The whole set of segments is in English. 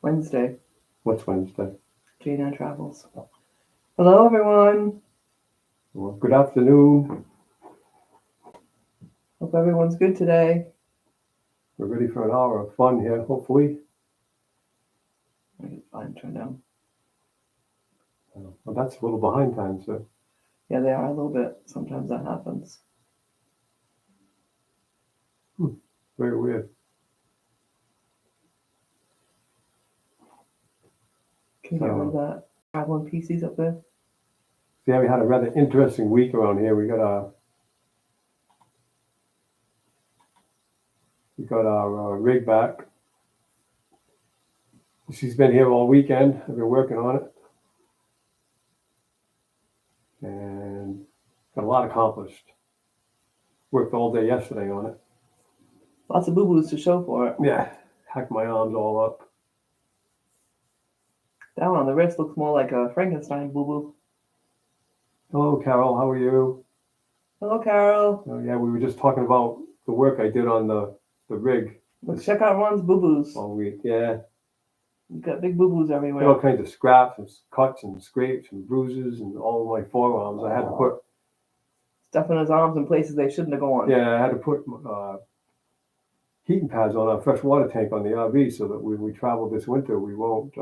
Wednesday. What's Wednesday? Jane Travels. Hello, everyone. Well, good afternoon. Hope everyone's good today. We're ready for an hour of fun here, hopefully. I get fine turned down. Well, that's a little behind time, so. Yeah, they are a little bit. Sometimes that happens. Very weird. Can you get rid of that? Traveling PCs up there? Yeah, we had a rather interesting week around here. We got our rig back. She's been here all weekend. I've been working on it. And got a lot accomplished. Worked all day yesterday on it. Lots of boo-boos to show for it. Yeah, hacked my arms all up. That one on the wrist looks more like a Frankenstein boo-boo. Hello, Carol. How are you? Hello, Carol. Oh, yeah, we were just talking about the work I did on the rig. Let's check out Ron's boo-boos. All week, yeah. You've got big boo-boos everywhere. All kinds of scraps and cuts and scrapes and bruises and all of my forearms. I had to put stuff in his arms in places they shouldn't have gone. Yeah, I had to put heating pads on our freshwater tank on the RV so that when we travel this winter, we won't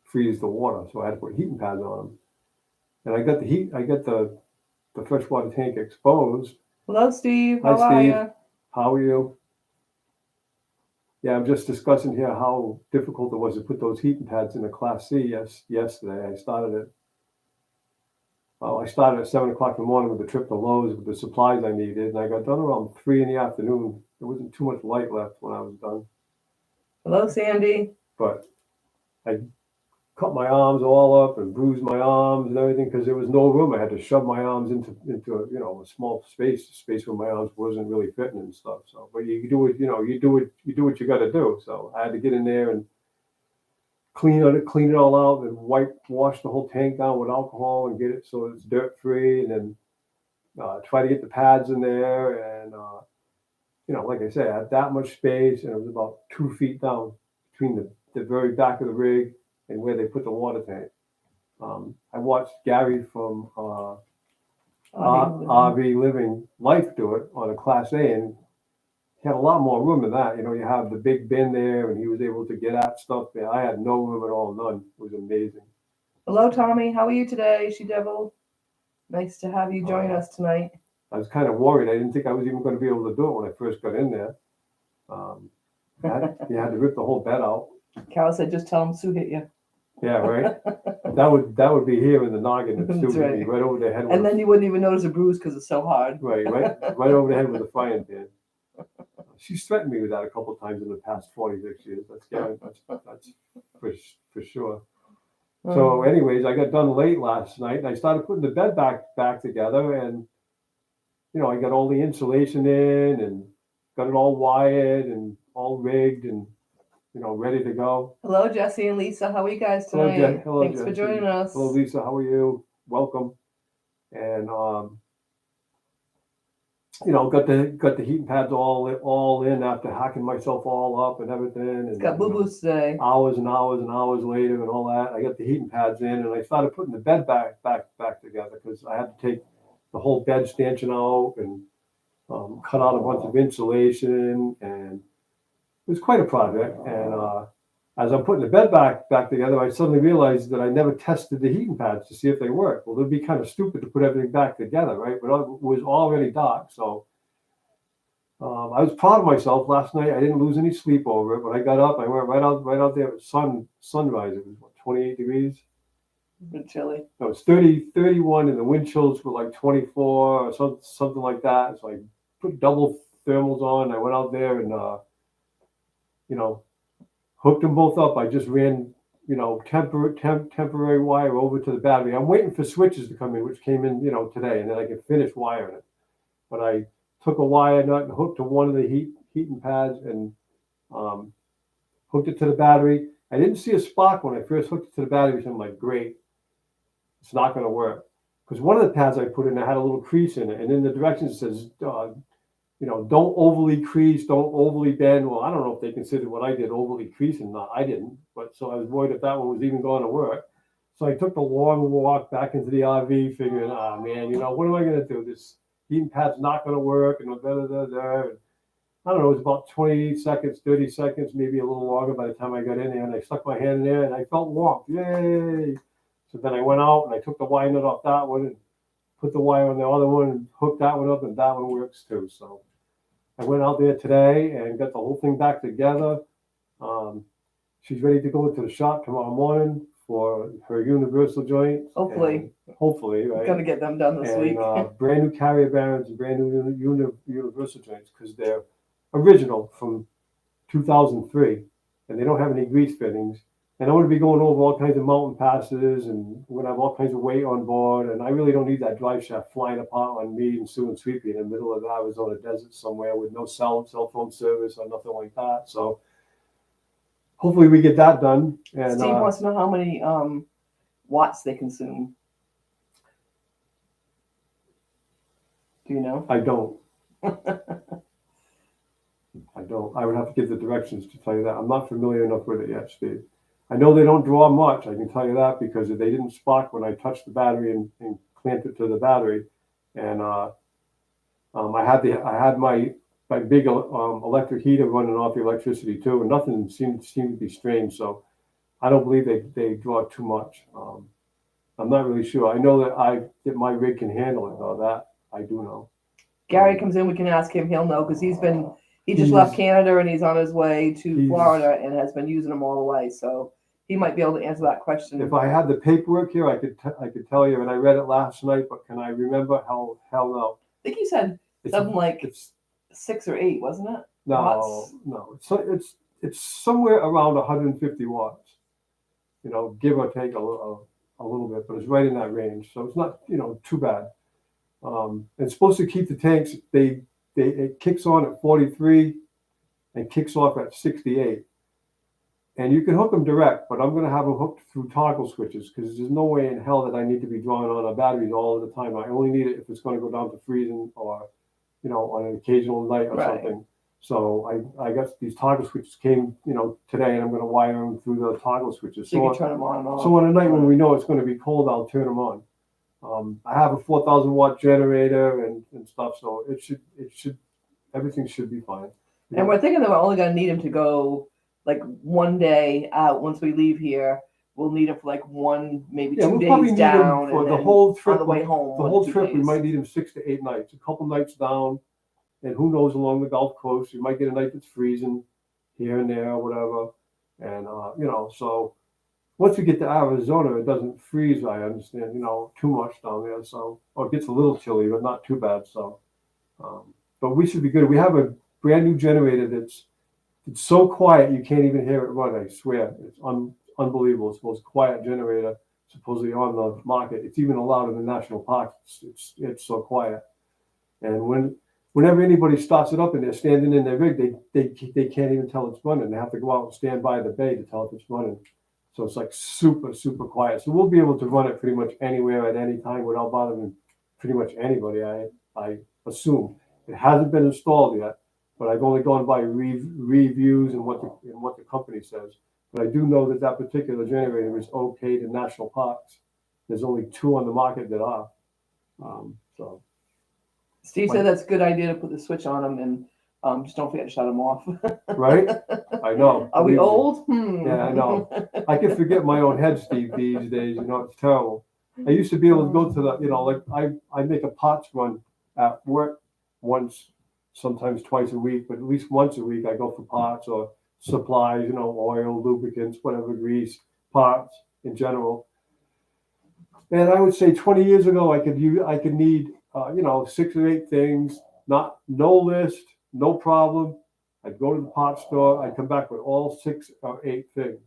freeze the water. So I had to put heating pads on them. And I got the freshwater tank exposed. Hello, Steve. Hi, How are Steve. you? How are you? Yeah, I'm just discussing here how difficult it was to put those heating pads in a Class C yesterday. I started at 7 o'clock in the morning with the trip to Lowe's with the supplies I needed, and I got done around 3 in the afternoon. There wasn't too much light left when I was done. Hello, Sandy. But I cut my arms all up and bruised my arms and everything because there was no room. I had to shove my arms into a small space where my arms wasn't really fitting and stuff. So, but you do it, you do what you got to do. So I had to get in there and clean it all out, and wash the whole tank down with alcohol and get it so it's dirt free, and then try to get the pads in there. And like I said, I had that much space, and it was about 2 feet down between the very back of the rig and where they put the water tank. I watched Gary from RV Living Life do it on a Class A, and he had a lot more room than that. You have the big bin there, and he was able to get at stuff there. I had no room at all, none. It was amazing. Hello, Tommy. How are you today, She Devil? Nice to have you join us tonight. I was kind of worried. I didn't think I was even going to be able to do it when I first got in there. You had to rip the whole bed out. Carol said, just tell him Sue hit you. Yeah, right. That would be here in the noggin. And Sue would be right over the head. And then you wouldn't even notice a bruise because it's so hard. Right over the head with a frying pan. She's threatened me with that a couple of times in the past 46 years. That's for sure. So, anyways, I got done late last night, and I started putting the bed back together, and I got all the insulation in and got it all wired and all rigged and ready to go. Hello, Jesse and Lisa. How are you guys tonight? Hello, Thanks Jesse. for joining us. Hello, Lisa. How are you? Welcome. And got the heating pads all in after hacking myself all up and everything. And it's got boo-boos today. Hours and hours and hours later and all that. I got the heating pads in, and I started putting the bed back together because I had to take the whole bed stanchion out and cut out a bunch of insulation, and it was quite a project. And as I'm putting the bed back together, I suddenly realized that I never tested the heating pads to see if they work. Well, it'd be kind of stupid to put everything back together, right? But it was already dark, so I was proud of myself last night. I didn't lose any sleep over it, but I got up. I went right out there. It was sunrise. It was 28 degrees. A bit chilly. No, it was 31, and the wind chills were like 24 or something like that. So I put double thermals on. I went out there and hooked them both up. I just ran, temporary wire over to the battery. I'm waiting for switches to come in, which came in, today, and then I can finish wiring it. But I took a wire nut and hooked to one of the heating pads and hooked it to the battery. I didn't see a spark when I first hooked it to the battery, so I'm like, great, it's not going to work. Because one of the pads I put in, I had a little crease in it, and in the directions it says, don't overly crease, don't overly bend. Well, I don't know if they considered what I did overly creasing. Not, I didn't. But so I was worried if that one was even going to work. So I took the long walk back into the RV, figuring, man, what am I going to do? This heating pad's not going to work, and da da da da. I don't know, it was about 20 seconds, 30 seconds, maybe a little longer by the time I got in there, and I stuck my hand in there and I felt warmth. Yay! So then I went out and I took the wire nut off that one and put the wire on the other one and hooked that one up, and that one works too. So I went out there today and got the whole thing back together. She's ready to go into the shop tomorrow morning for her universal joints. Hopefully, right? Gonna get them done this week. Brand new carrier bearings and brand new universal joints, because they're original from 2003, and they don't have any grease fittings. And I'm going to be going over all kinds of mountain passes, and we're going to have all kinds of weight on board. And I really don't need that drive shaft flying apart on me and Sue and Sweepy in the middle of the Arizona desert somewhere with no cell phone service or nothing like that. So hopefully we get that done. And Steve wants to know how many watts they consume. Do you know? I don't. I don't. I would have to give the directions to tell you that. I'm not familiar enough with it yet, Steve. I know they don't draw much. I can tell you that because they didn't spark when I touched the battery and clamped it to the battery. And I had my big electric heater running off the electricity too, and nothing seemed to be strained. So I don't believe they draw too much. I'm not really sure. I know that my rig can handle it, though. That I do know. Gary comes in. We can ask him. He'll know because he just left Canada and he's on his way to Florida and has been using them all the way. So he might be able to answer that question. If I had the paperwork here, I could tell you, and I read it last night, but can I remember? Hell no. I think you said something like it's 6 or 8, wasn't it? No, watts? No. It's somewhere around 150 watts. Give or take a little bit, but it's right in that range. So it's not too bad. It's supposed to keep the tanks. It kicks on at 43 and kicks off at 68. And you can hook them direct, but I'm going to have them hooked through toggle switches because there's no way in hell that I need to be drawing on a batteries all the time. I only need it if it's going to go down to freezing or, on an occasional night or something. So I guess these toggle switches came, today, and I'm going to wire them through the toggle switches. So you can turn them on and off. So on a night when we know it's going to be cold, I'll turn them on. I have a 4,000 watt generator and stuff, so everything should be fine. And we're thinking that we're only going to need him to go like one day out. Once we leave here, we'll need him for like maybe 2 days down, for the whole trip. On the way home, the whole trip, we might need him 6 to 8 nights. A couple nights down, and who knows, along the Gulf Coast, you might get a night that's freezing here and there, or whatever. And so once we get to Arizona, it doesn't freeze. I understand, too much down there. So, it gets a little chilly, but not too bad. So, but we should be good. We have a brand new generator it's so quiet you can't even hear it run. I swear, it's unbelievable. It's the most quiet generator supposedly on the market. It's even allowed in the national parks. It's so quiet. And whenever anybody starts it up and they're standing in their rig, they can't even tell it's running. They have to go out and stand by the bay to tell if it's running. So it's like super, super quiet. So we'll be able to run it pretty much anywhere at any time without bothering pretty much anybody, I assume. It hasn't been installed yet, but I've only gone by reviews and what the company says. But I do know that particular generator is okayed in national parks. There's only 2 on the market that are. So Steve said that's a good idea to put the switch on them and just don't forget to shut them off. Right? I know. Are we old? Yeah, I know. I can forget my own head, Steve, these days. It's terrible. I used to be able to go to the, I make a pots run at work once, sometimes twice a week, but at least once a week I go for pots or supplies, oil, lubricants, whatever, grease, parts in general. And I would say 20 years ago, I could need, 6 or 8 things, no list, no problem. I'd go to the pot store. I'd come back with all 6 or 8 things.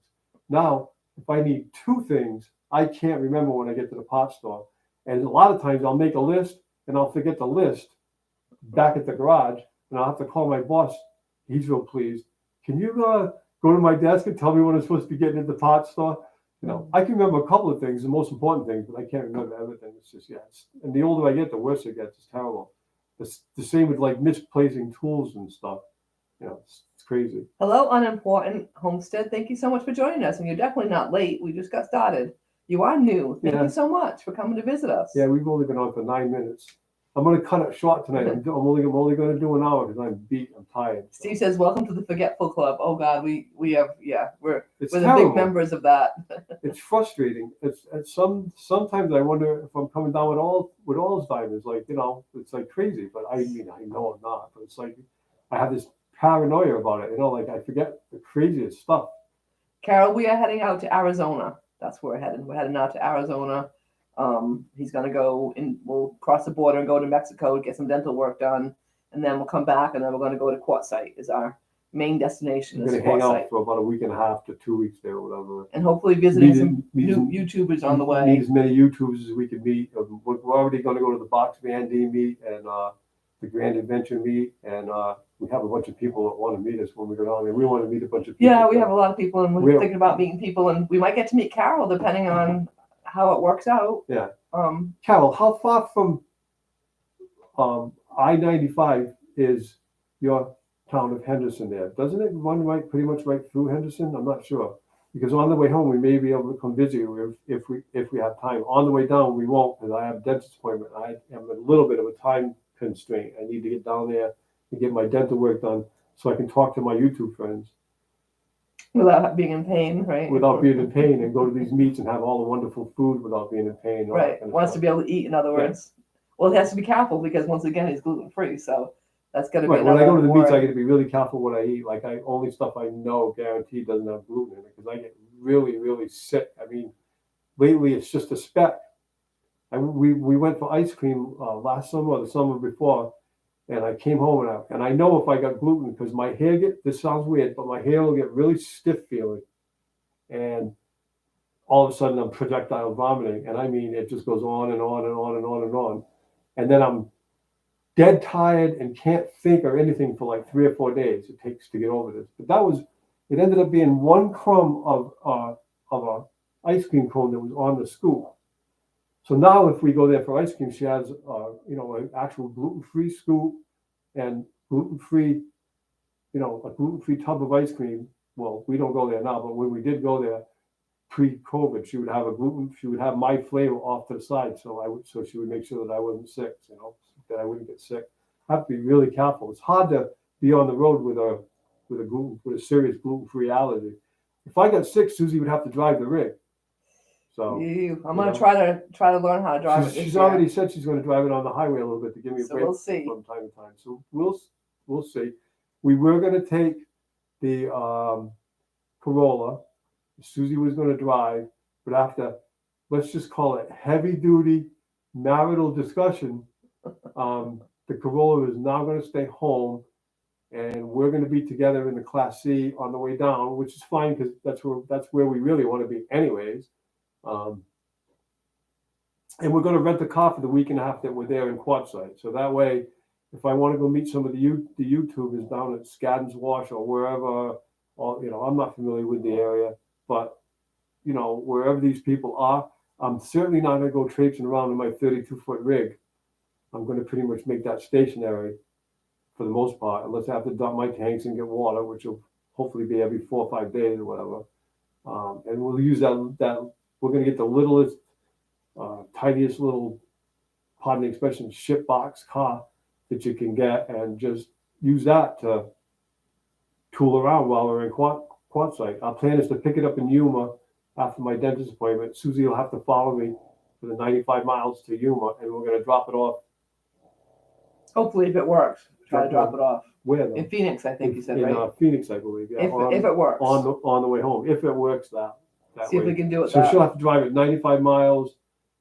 Now, if I need 2 things, I can't remember when I get to the pot store. And a lot of times I'll make a list and I'll forget the list back at the garage, and I'll have to call my boss. He's real pleased. Can you go to my desk and tell me when I'm supposed to be getting at the pot store? I can remember a couple of things, the most important things, but I can't remember everything. It's just, and the older I get, the worse it gets. It's terrible. It's the same with like misplacing tools and stuff. It's crazy. Hello, unimportant homestead. Thank you so much for joining us. And you're definitely not late. We just got started. You are new. Thank you so much for coming to visit us. Yeah, we've only been on for 9 minutes. I'm going to cut it short tonight. I'm only going to do an hour because I'm beat. I'm tired. So. Steve says, "Welcome to the Forgetful Club." Oh God, we have we're the terrible. big members of that. It's frustrating. It's sometimes I wonder if I'm coming down with Alzheimer's. Like it's like crazy. But I know I'm not. But it's like I have this paranoia about it. Like I forget the craziest stuff. Carol, we are heading out to Arizona. That's where we're heading. We're heading out to Arizona. He's going to go and we'll cross the border and go to Mexico to get some dental work done. And then we'll come back and then we're going to go to Quartzsite is our main destination. We're going to hang out for about a week and a half to 2 weeks there or whatever. And hopefully visiting some new YouTubers on the way. Meet as many YouTubers as we can meet. We're already going to go to the Box Van D meet and the Grand Adventure meet. And we have a bunch of people that want to meet us when we go down there. We want to meet a bunch of people. Yeah, we have a lot of people and we're thinking about meeting people. And we might get to meet Carol depending on how it works out. Yeah. Carol, how far from I-95 is your town of Henderson there? Doesn't it run pretty much right through Henderson? I'm not sure. Because on the way home, we may be able to come visit you if we have time. On the way down, we won't because I have a dentist appointment. I have a little bit of a time constraint. I need to get down there and get my dental work done so I can talk to my YouTube friends. Without being in pain, right? Without being in pain and go to these meets and have all the wonderful food without being in pain. Right. Wants to be able to eat, in other words. Yeah. Well, he has to be careful because once again, he's gluten-free. So that's going to be When I go to the meets, I got to be really careful what I eat. Like only stuff I know guaranteed doesn't have gluten in it because I get really, really sick. I mean, lately it's just a speck. We went for ice cream last summer or the summer before. And I came home and I know if I got gluten because my hair this sounds weird, but my hair will get really stiff feeling. And all of a sudden I'm projectile vomiting. And I mean, it just goes on and on and on and on and on. And then I'm dead tired and can't think or anything for like 3 or 4 days it takes to get over this. But it ended up being one crumb of a ice cream cone that was on the scoop. So now if we go there for ice cream, she has, an actual gluten-free scoop and gluten-free, a gluten-free tub of ice cream. Well, we don't go there now, but when we did go there pre-COVID, she would have my flavor off to the side. So she would make sure that I wasn't sick, that I wouldn't get sick. I have to be really careful. It's hard to be on the road with a serious gluten-free allergy. If I got sick, Susie would have to drive the rig. So I'm going to try to learn how to drive it. She's already said she's going to drive it on the highway a little bit to give me a break we'll see. from time to time. So we'll see. We were going to take the Corolla. Susie was going to drive, but after, let's just call it heavy duty marital discussion, the Corolla is now going to stay home, and we're going to be together in the Class C on the way down, which is fine because that's where we really want to be anyways. And we're going to rent a car for the week and a half that we're there in Quartzsite. So that way, if I want to go meet some of the YouTubers down at Skadden's Wash or wherever, I'm not familiar with the area, but wherever these people are, I'm certainly not going to go traipsing around in my 32-foot rig. I'm going to pretty much make that stationary for the most part, unless I have to dump my tanks and get water, which will hopefully be every 4 or 5 days or whatever. And we'll use that. We're going to get the littlest, tiniest little, pardon the expression, ship box car that you can get and just use that to tool around while we're in Quartzsite. Our plan is to pick it up in Yuma after my dentist appointment. Susie will have to follow me for the 95 miles to Yuma, and we're going to drop it off. Hopefully, if it works, try to drop it off. Where though? In Phoenix, I think you said, right? In Phoenix, I believe. Yeah. If it works. On the way home, if it works that See way. if we can do it. So she'll have to drive it 95 miles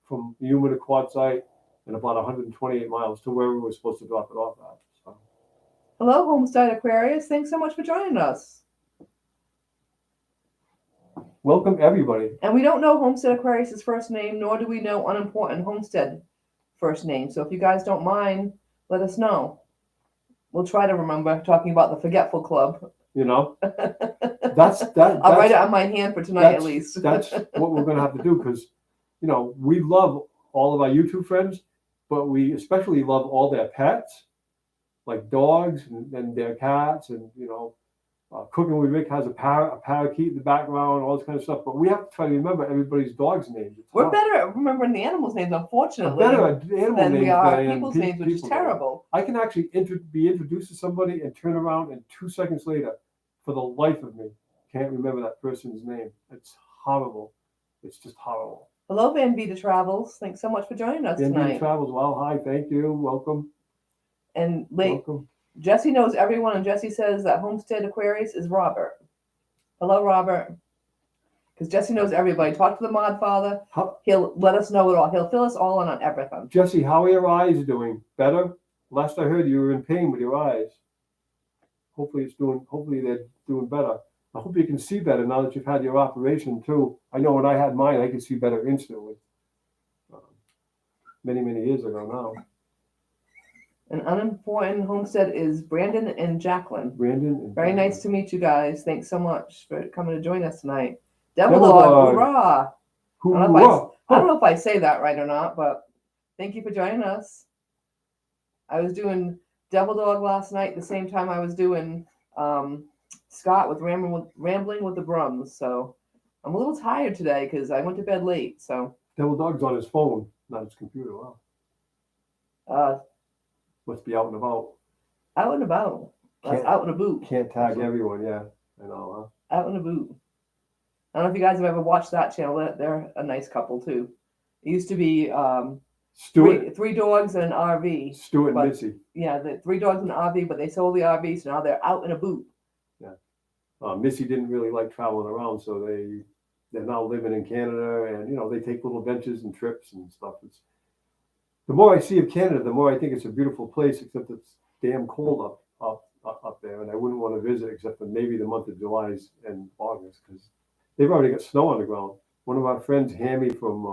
from Yuma to Quartzsite and about 128 miles to where we were supposed to drop it off at. So. Hello, Homestead Aquarius. Thanks so much for joining us. Welcome, everybody. And we don't know Homestead Aquarius' first name, nor do we know Unimportant Homestead first name. So if you guys don't mind, let us know. We'll try to remember talking about the Forgetful Club. That's I'll write it on my hand for tonight at least. That's what we're going to have to do because, we love all of our YouTube friends, but we especially love all their pets. like dogs and their cats, and Cooking with Rick has a parakeet in the background, all this kind of stuff. But we have to try to remember everybody's dog's names. We're better at remembering the animals' names, I'm unfortunately, better at animal than names we are than I am people's names, which is people names. terrible. I can actually be introduced to somebody and turn around, and 2 seconds later, for the life of me, can't remember that person's name. It's horrible. It's just horrible. Hello, Van Vita Travels. Thanks so much for joining us Van tonight. Vita Travels. Well, hi, thank you. Welcome. And Welcome. Jesse knows everyone, and Jesse says that Homestead Aquarius is Robert. Hello, Robert. Because Jesse knows everybody. Talk to the Mod Father. He'll let us know it all. He'll fill us all in on everything. Jesse, how are your eyes doing? Better? Last I heard, you were in pain with your eyes. Hopefully they're doing better. I hope you can see better now that you've had your operation too. I know when I had mine, I could see better instantly. Many, many years ago now. An unimportant homestead is Brandon and Jacqueline. Brandon. Very nice to meet you guys. Thanks so much for coming to join us tonight. Devil Dog, hoorah! I don't know if I say that right or not, but thank you for joining us. I was doing Devil Dog last night the same time I was doing Scott with Rambling with the Brums. So I'm a little tired today because I went to bed late. So Devil Dog's on his phone, not his computer. Wow. Must be out and about. Out and about. That's out and a boot. Can't tag everyone, yeah. I know, huh? Out and a boot. I don't know if you guys have ever watched that channel. They're a nice couple too. It used to be three dogs and an RV. Stuart and Missy. Yeah, the 3 dogs and an RV, but they sold the RV, so now they're out in a boot. Yeah. Missy didn't really like traveling around, so they're now living in Canada, and they take little ventures and trips and stuff. The more I see of Canada, the more I think it's a beautiful place, except it's damn cold up there, and I wouldn't want to visit except for maybe the month of July and August, because they've already got snow on the ground. One of our friends, Hammy from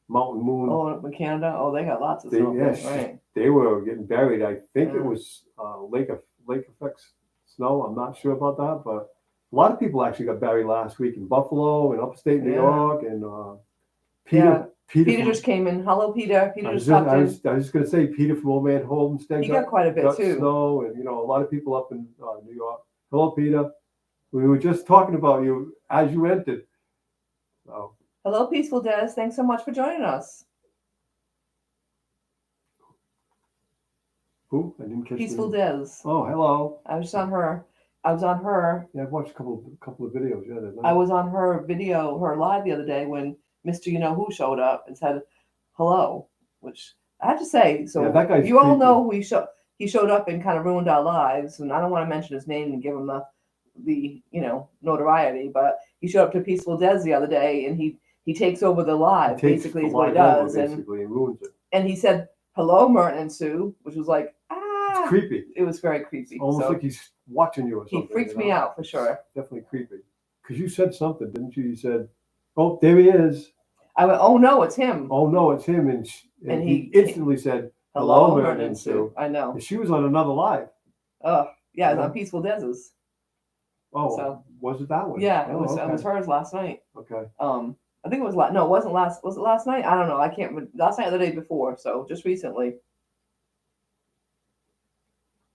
Mountain Moon. Oh, in Canada? Oh, they got lots of snow. Yes, right. They were getting buried. I think it was lake effect snow. I'm not sure about that, but a lot of people actually got buried last week in Buffalo and upstate New York, and Peter just came in. Hello, Peter. Peter just popped in. I was just going to say, Peter from Old Man Homestead. He got quite a bit too. Snow, and a lot of people up in New York. Hello, Peter. We were just talking about you as you entered. So. Hello, Peaceful Des. Thanks so much for joining us. Who? I didn't catch Peaceful Des. Oh, hello. I was on her. Yeah, I've watched a couple of videos. Yeah, I was on her live the other day when Mr. You Know Who showed up and said hello, which I have to say. So that guy's you all know who he showed up and kind of ruined our lives, and I don't want to mention his name and give him the notoriety, but he showed up to Peaceful Des the other day, and he takes over the live, basically is what he does, and ruins it. And he said hello, Merton and Sue, which was like it's creepy. It was very creepy. Almost like he's watching you or something. He freaked me out for sure. Definitely creepy. Because you said something, didn't you? You said, "Oh, there he is." I went, "Oh no, it's him." Oh no, it's him, and he instantly said, "Hello, Merton and Sue." I know. And she was on another live. Oh yeah, it was on Peaceful Des's. Oh, so, was it that one? Yeah, it was. Okay. It was hers last night. Okay. I think it was no, it wasn't last. Was it last night? I don't know. I can't remember. Last night or the day before. So just recently.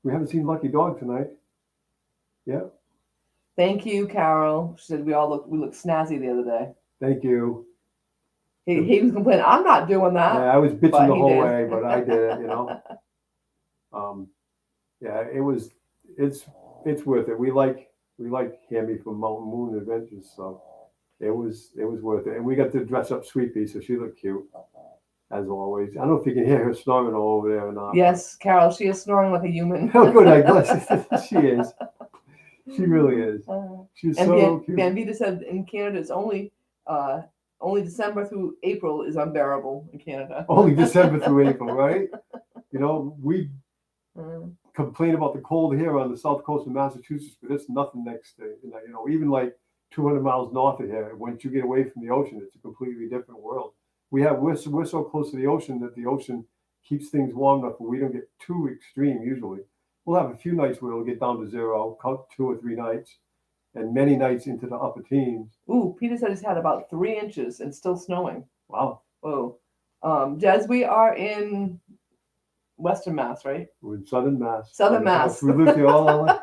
We haven't seen Lucky Dog tonight. Yeah. Thank you, Carol. She said we looked snazzy the other day. Thank you. He was complaining, "I'm not doing that." Yeah, I was bitching the whole way, but I did it. Yeah, it's worth it. We like Hammy from Mountain Moon Adventures, so it was worth it. And we got to dress up Sweet Pea, so she looked cute. As always. I don't know if you can hear her snoring all over there or not. Yes, Carol, she is snoring like a human. Oh, good. I guess she is. She really is. She's so cute. Van Vita said in Canada it's only December through April is unbearable in Canada. Only December through April, right? We complain about the cold here on the south coast of Massachusetts, but it's nothing next to, even like 200 miles north of here. Once you get away from the ocean, it's a completely different world. We're so close to the ocean that the ocean keeps things warm enough where we don't get too extreme usually. We'll have a few nights where it'll get down to 0, 2 or 3 nights, and many nights into the upper teens. Ooh, Peter said he's had about 3 inches and still snowing. Wow. Whoa. Des, we are in Western Mass, right? We're in Southern Mass. Southern Mass. We lived here all our life.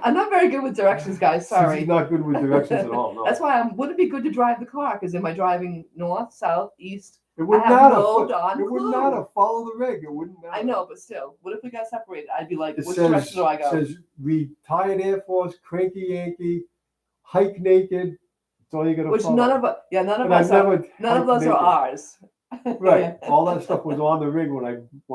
I'm not very good with directions, guys. Sorry. Susie's not good with directions at all. No. That's why wouldn't it be good to drive the car? Because am I driving north, south, east? It wouldn't I have matter. no It darn wouldn't clue. matter. Follow the rig. It wouldn't matter. I know, but still, what if we got separated? I'd be like, It which says, direction do I go? says retired Air Force, cranky Yankee, hike naked. That's all you gotta Which follow. none of us None those are ours. Right. All that stuff was on the rig when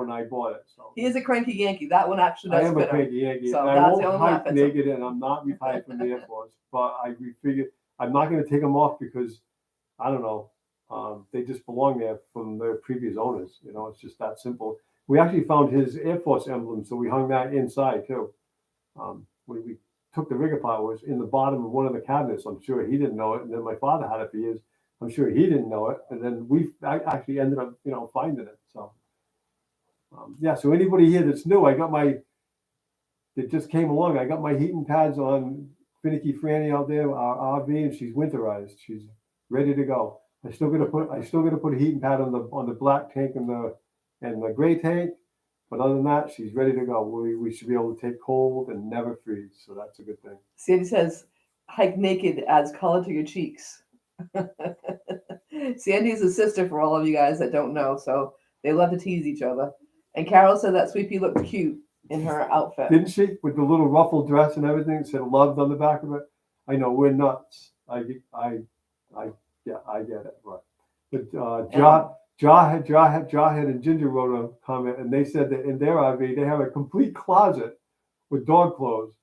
I bought it. So He is a cranky Yankee. That one actually I does am a fit him. cranky Yankee. So And I that's won't the only hike one. naked, and I'm not retired from the Air Force. But I figured I'm not going to take them off because I don't know. They just belong there from their previous owners. You know, it's just that simple. We actually found his Air Force emblem, so we hung that inside too. When we took the rig apart, it was in the bottom of one of the cabinets. I'm sure he didn't know it, and then my father had it for years. I'm sure he didn't know it, and then I actually ended up, finding it. So, yeah. So anybody here that's new, that just came along. I got my heating pads on Finicky Franny out there, our RV, and she's winterized. She's ready to go. I still got to put a heating pad on the black tank and the gray tank, but other than that, she's ready to go. We should be able to take cold and never freeze, so that's a good thing. Sandy says, hike naked adds color to your cheeks. Sandy is a sister for all of you guys that don't know, so they love to tease each other. And Carol said that Sweet Pea looked cute in her outfit. Didn't she? With the little ruffled dress and everything, it said "loved" on the back of it. I know we're nuts. I get it. But Jawhead and Ginger wrote a comment, and they said that in their RV they have a complete closet with dog clothes.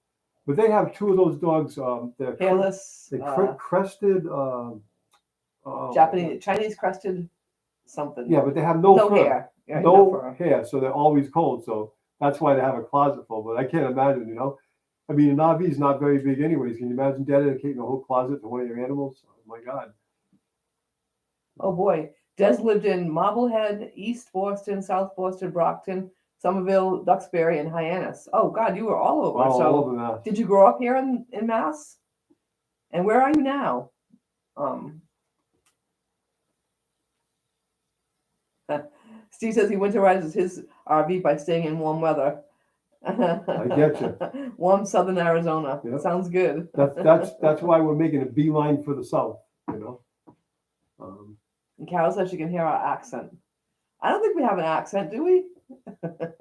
But they have two of those dogs. They're hairless, crested. Japanese, Chinese crested something. Yeah, but they have no fur. Hair. Yeah, no hair, so they're always cold. So that's why they have a closet full. But I can't imagine, I mean, an RV is not very big anyways. Can you imagine dedicating a whole closet to one of your animals? Oh my God. Oh boy. Des lived in Marblehead, East Boston, South Boston, Brockton, Somerville, Duxbury, and Hyannis. Oh God, you were all over. Wow, so all over Mass. Did you grow up here in Mass? And where are you now? Steve says he winterizes his RV by staying in warm weather. I get you. Warm southern Arizona. Yep. Sounds good. That's why we're making a beeline for the south. And Carol says she can hear our accent. I don't think we have an accent, do we?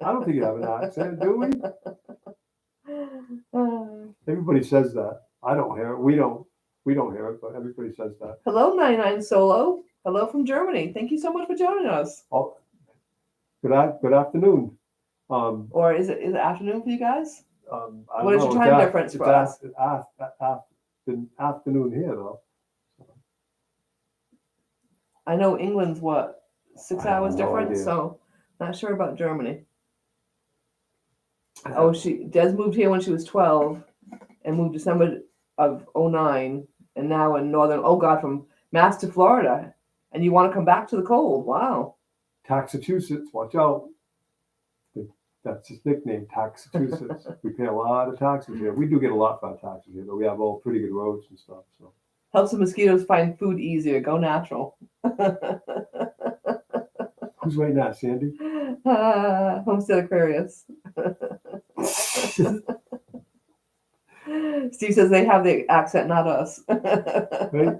I don't think you have an accent, do we? Everybody says that. I don't hear it. We don't hear it, but everybody says that. Hello, 99 Solo. Hello from Germany. Thank you so much for joining us. Oh, good afternoon. Or is it afternoon for you guys? What is your time difference for us? Afternoon here, though. I know England's 6 hours different, idea. so not sure about Germany. Des moved here when she was 12 and moved December of 2009, and now in from Mass to Florida. And you want to come back to the cold. Wow. Taxachusetts, watch out. That's his nickname, Taxachusetts. We pay a lot of taxes here. We do get a lot for our taxes here, but we have all pretty good roads and stuff. So helps the mosquitoes find food easier. Go natural. Who's writing that, Sandy? Homestead Aquarius. Steve says they have the accent, not us. Right?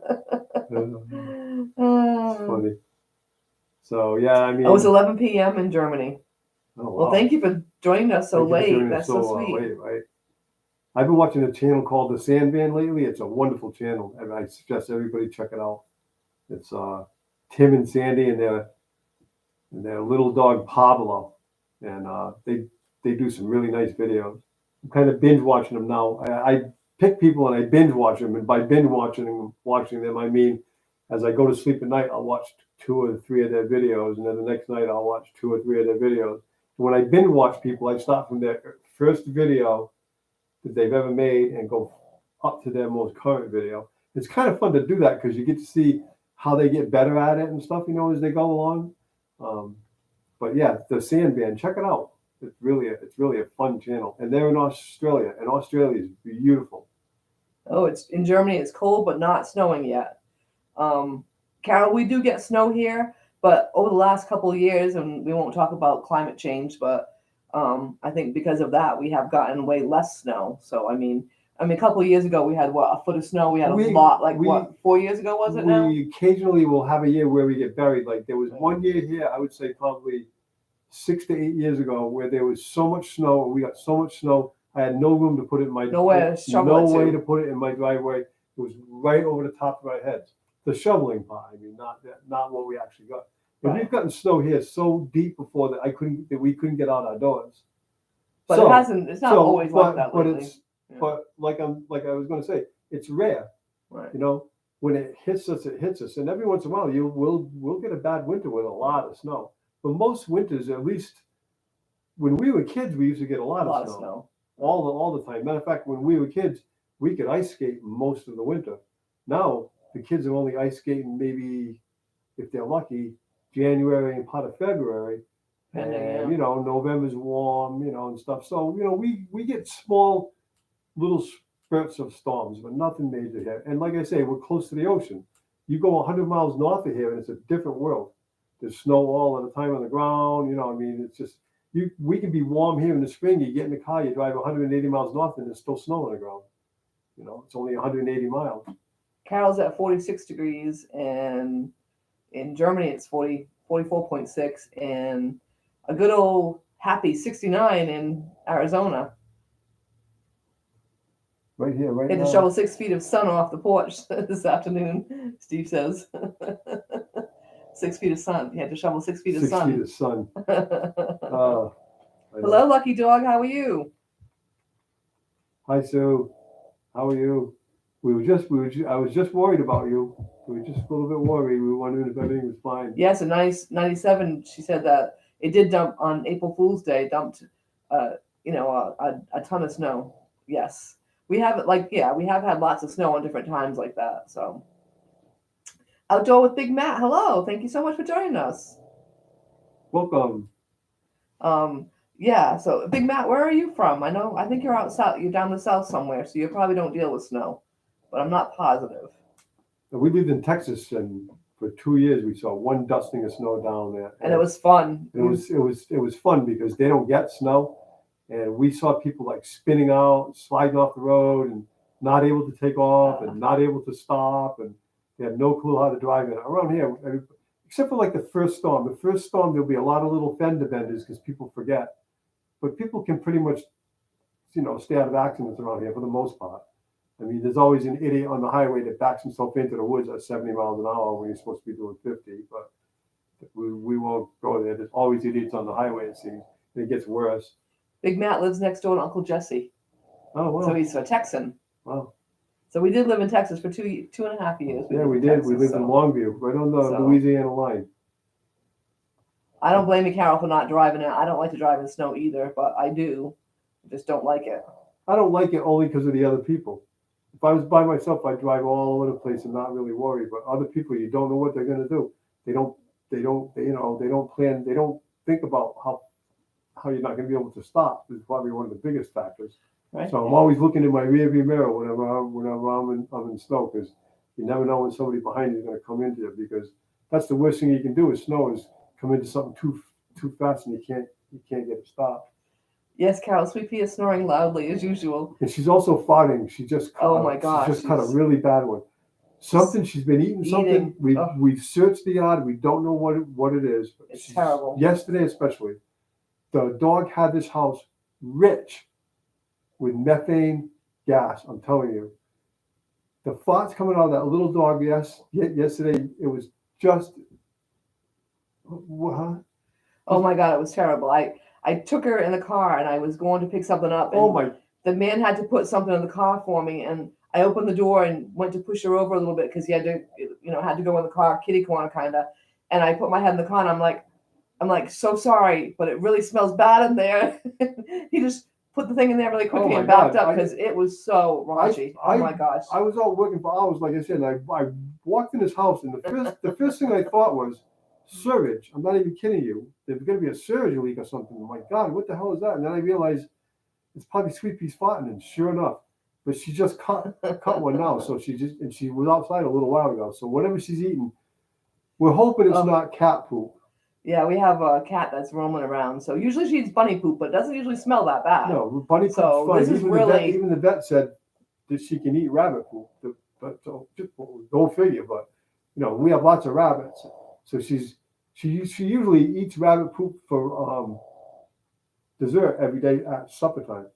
It's funny. So yeah, I mean. It's 11 p.m. in Germany. Oh, wow. Well, thank you for joining us so late. That's so sweet. Late, right? I've been watching a channel called The Sandman lately. It's a wonderful channel, and I suggest everybody check it out. It's Tim and Sandy and their little dog Pablo, and they do some really nice videos. I'm kind of binge watching them now. I pick people and I binge watch them, and by binge watching them, I mean as I go to sleep at night, I'll watch 2 or 3 of their videos, and then the next night I'll watch 2 or 3 of their videos. And when I binge watch people, I start from their first video that they've ever made and go up to their most current video. It's kind of fun to do that because you get to see how they get better at it and stuff, as they go along. But yeah, The Sandman, check it out. It's really a fun channel, and they're in Australia, and Australia is beautiful. Oh, it's in Germany. It's cold, but not snowing yet. Carol, we do get snow here, But over the last couple of years, and we won't talk about climate change, but I think because of that, we have gotten way less snow. So a couple of years ago we had what, a foot of snow. We had a lot. Like what, 4 years ago was it now? We occasionally will have a year where we get buried. Like there was one year here, I would say probably 6 to 8 years ago, where there was so much snow. We got so much snow. I had no room to put it in my Nowhere to shovel no it way to. to put it in my driveway. It was right over the top of our heads. The shoveling part, I mean, not what we actually got. But Right. we've gotten snow here so deep before that we couldn't get out our doors. But it hasn't. It's not always like that lately. Yeah. But like I was going to say, it's rare. Right. You know, when it hits us, and every once in a while we'll get a bad winter with a lot of snow. But most winters, at least when we were kids, we used to get a lot of snow. All the time. Matter of fact, when we were kids, we could ice skate most of the winter. Now the kids are only ice skating maybe, if they're lucky, January and part of February. And you know, November's warm, you know, and stuff. So, you know, we get small little spurts of storms, but nothing major here. And like I say, we're close to the ocean. You go 100 miles north of here and it's a different world. There's snow all the time on the ground, you know, I mean, it's just, we can be warm here in the spring. You get in the car, you drive 180 miles north and there's still snow on the ground. You know, it's only 180 miles. Carol's at 46 degrees, and in Germany it's 44.6, and a good old happy 69 in Arizona. Right here, right now. Had to shovel 6 feet of sun off the porch this afternoon, Steve says. 6 feet of sun. He had to shovel 6 feet of sun. 6 feet of sun. Hello, Lucky Dog. How are you? Hi, Sue. How are you? I was just worried about you. We were just a little bit worried. We were wondering if everything was fine. Yes, in 97, she said that it did dump on April Fool's Day. Dumped, a ton of snow. Yes, we have we have had lots of snow on different times like that. So, Outdoor with Big Matt. Hello, thank you so much for joining us. Welcome. Yeah. So, Big Matt, where are you from? I think you're out south. You're down the south somewhere, so you probably don't deal with snow, but I'm not positive. We lived in Texas, and for 2 years we saw one dusting of snow down there, and it was fun. It was fun because they don't get snow, and we saw people like spinning out, sliding off the road, and not able to take off, and not able to stop, and they had no clue how to drive it around here. Except for like the first storm. The first storm, there'll be a lot of little fender benders because people forget, but people can pretty much, you know, stay out of accidents around here for the most part. I mean, there's always an idiot on the highway that backs himself into the woods at 70 miles an hour when he's supposed to be doing 50, but we won't go there. There's always idiots on the highway, it seems, and it gets worse. Big Matt lives next door to Uncle Jesse. Oh, wow. So he's a Texan. Wow. So we did live in Texas for 2.5 years. We did. Texas, we lived in Longview, right on the Louisiana line. I don't blame you, Carol, for not driving it. I don't like to drive in snow either, but I do. I just don't like it. I don't like it only because of the other people. If I was by myself, I'd drive all over the place and not really worry. But other people, you don't know what they're going to do. They don't plan. They don't think about how you're not going to be able to stop. Is probably one of the biggest factors. Right. So I'm always looking in my rearview mirror whenever I'm in snow, because you never know when somebody behind you is going to come into you, because that's the worst thing you can do with snow is come into something too fast and you can't get it stopped. Yes, Carol, Sweet Pea is snoring loudly as usual. And she's also farting. She just my gosh, she just cut a really bad one. Something she's been eating something. We've searched the yard. We don't know what it is. It's terrible. Yesterday especially, the dog had this house rich with methane gas. I'm telling you, the farts coming out of that little dog. Yesterday it was just. What? Oh my God, it was terrible. I took her in the car and I was going to pick something up. And the man had to put something in the car for me, and I opened the door and went to push her over a little bit because he had to go in the car, kitty corner kind of. And I put my head in the car and I'm like, so sorry, but it really smells bad in there. He just put the thing in there really quickly and backed up because it was so raunchy. Oh my gosh. I was out working for hours, like I said, and I walked in his house, and the first thing I thought was, sewage. I'm not even kidding you. There's going to be a sewage leak or something. I'm like, God, what the hell is that? And then I realized it's probably Sweet Pea's farting, and sure enough, but she just cut one now. So she was outside a little while ago. So whatever she's eating, We're hoping it's Oh. not cat poop. Yeah, we have a cat that's roaming around. So usually she eats bunny poop, but it doesn't usually smell that bad. No, bunny poop's So fine. this is Even the vet said that she can eat rabbit poop. But so just go figure. But we have lots of rabbits, so she usually eats rabbit poop for dessert every day at supper time.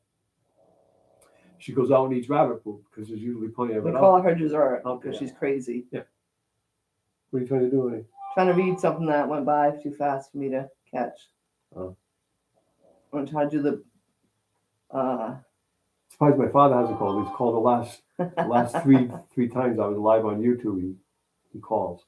She goes out and eats rabbit poop because there's usually plenty of We it. call her dessert out because there. she's crazy. Yeah. What are you trying to do, honey? Trying to read something that went by too fast for me to catch. Oh. I'm trying to do the. Surprised my father hasn't called. He's called the last three times I was live on YouTube. He calls.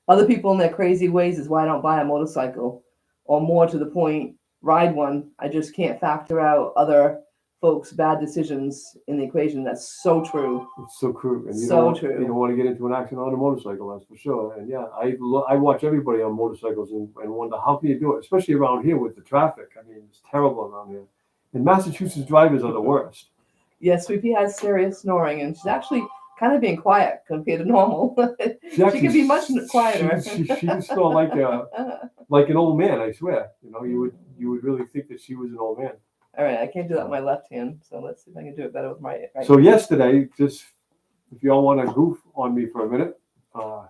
Other people in their crazy ways is why I don't buy a motorcycle, or more to the point, ride one. I just can't factor out other folks' bad decisions in the equation. That's so true. It's so true. And you don't want to get into an accident on a motorcycle, that's for sure. And yeah, I watch everybody on motorcycles and wonder how can you do it, especially around here with the traffic. I mean, it's terrible around here. And Massachusetts drivers are the worst. Yes, Sweepy has serious snoring, and she's actually kind of being quiet compared to normal. She can be much quieter. She can snore like an old man. I swear. You would really think that she was an old man. All right, I can't do that with my left hand, so let's see if I can do it better with my right. So yesterday, just if y'all want to goof on me for a minute, I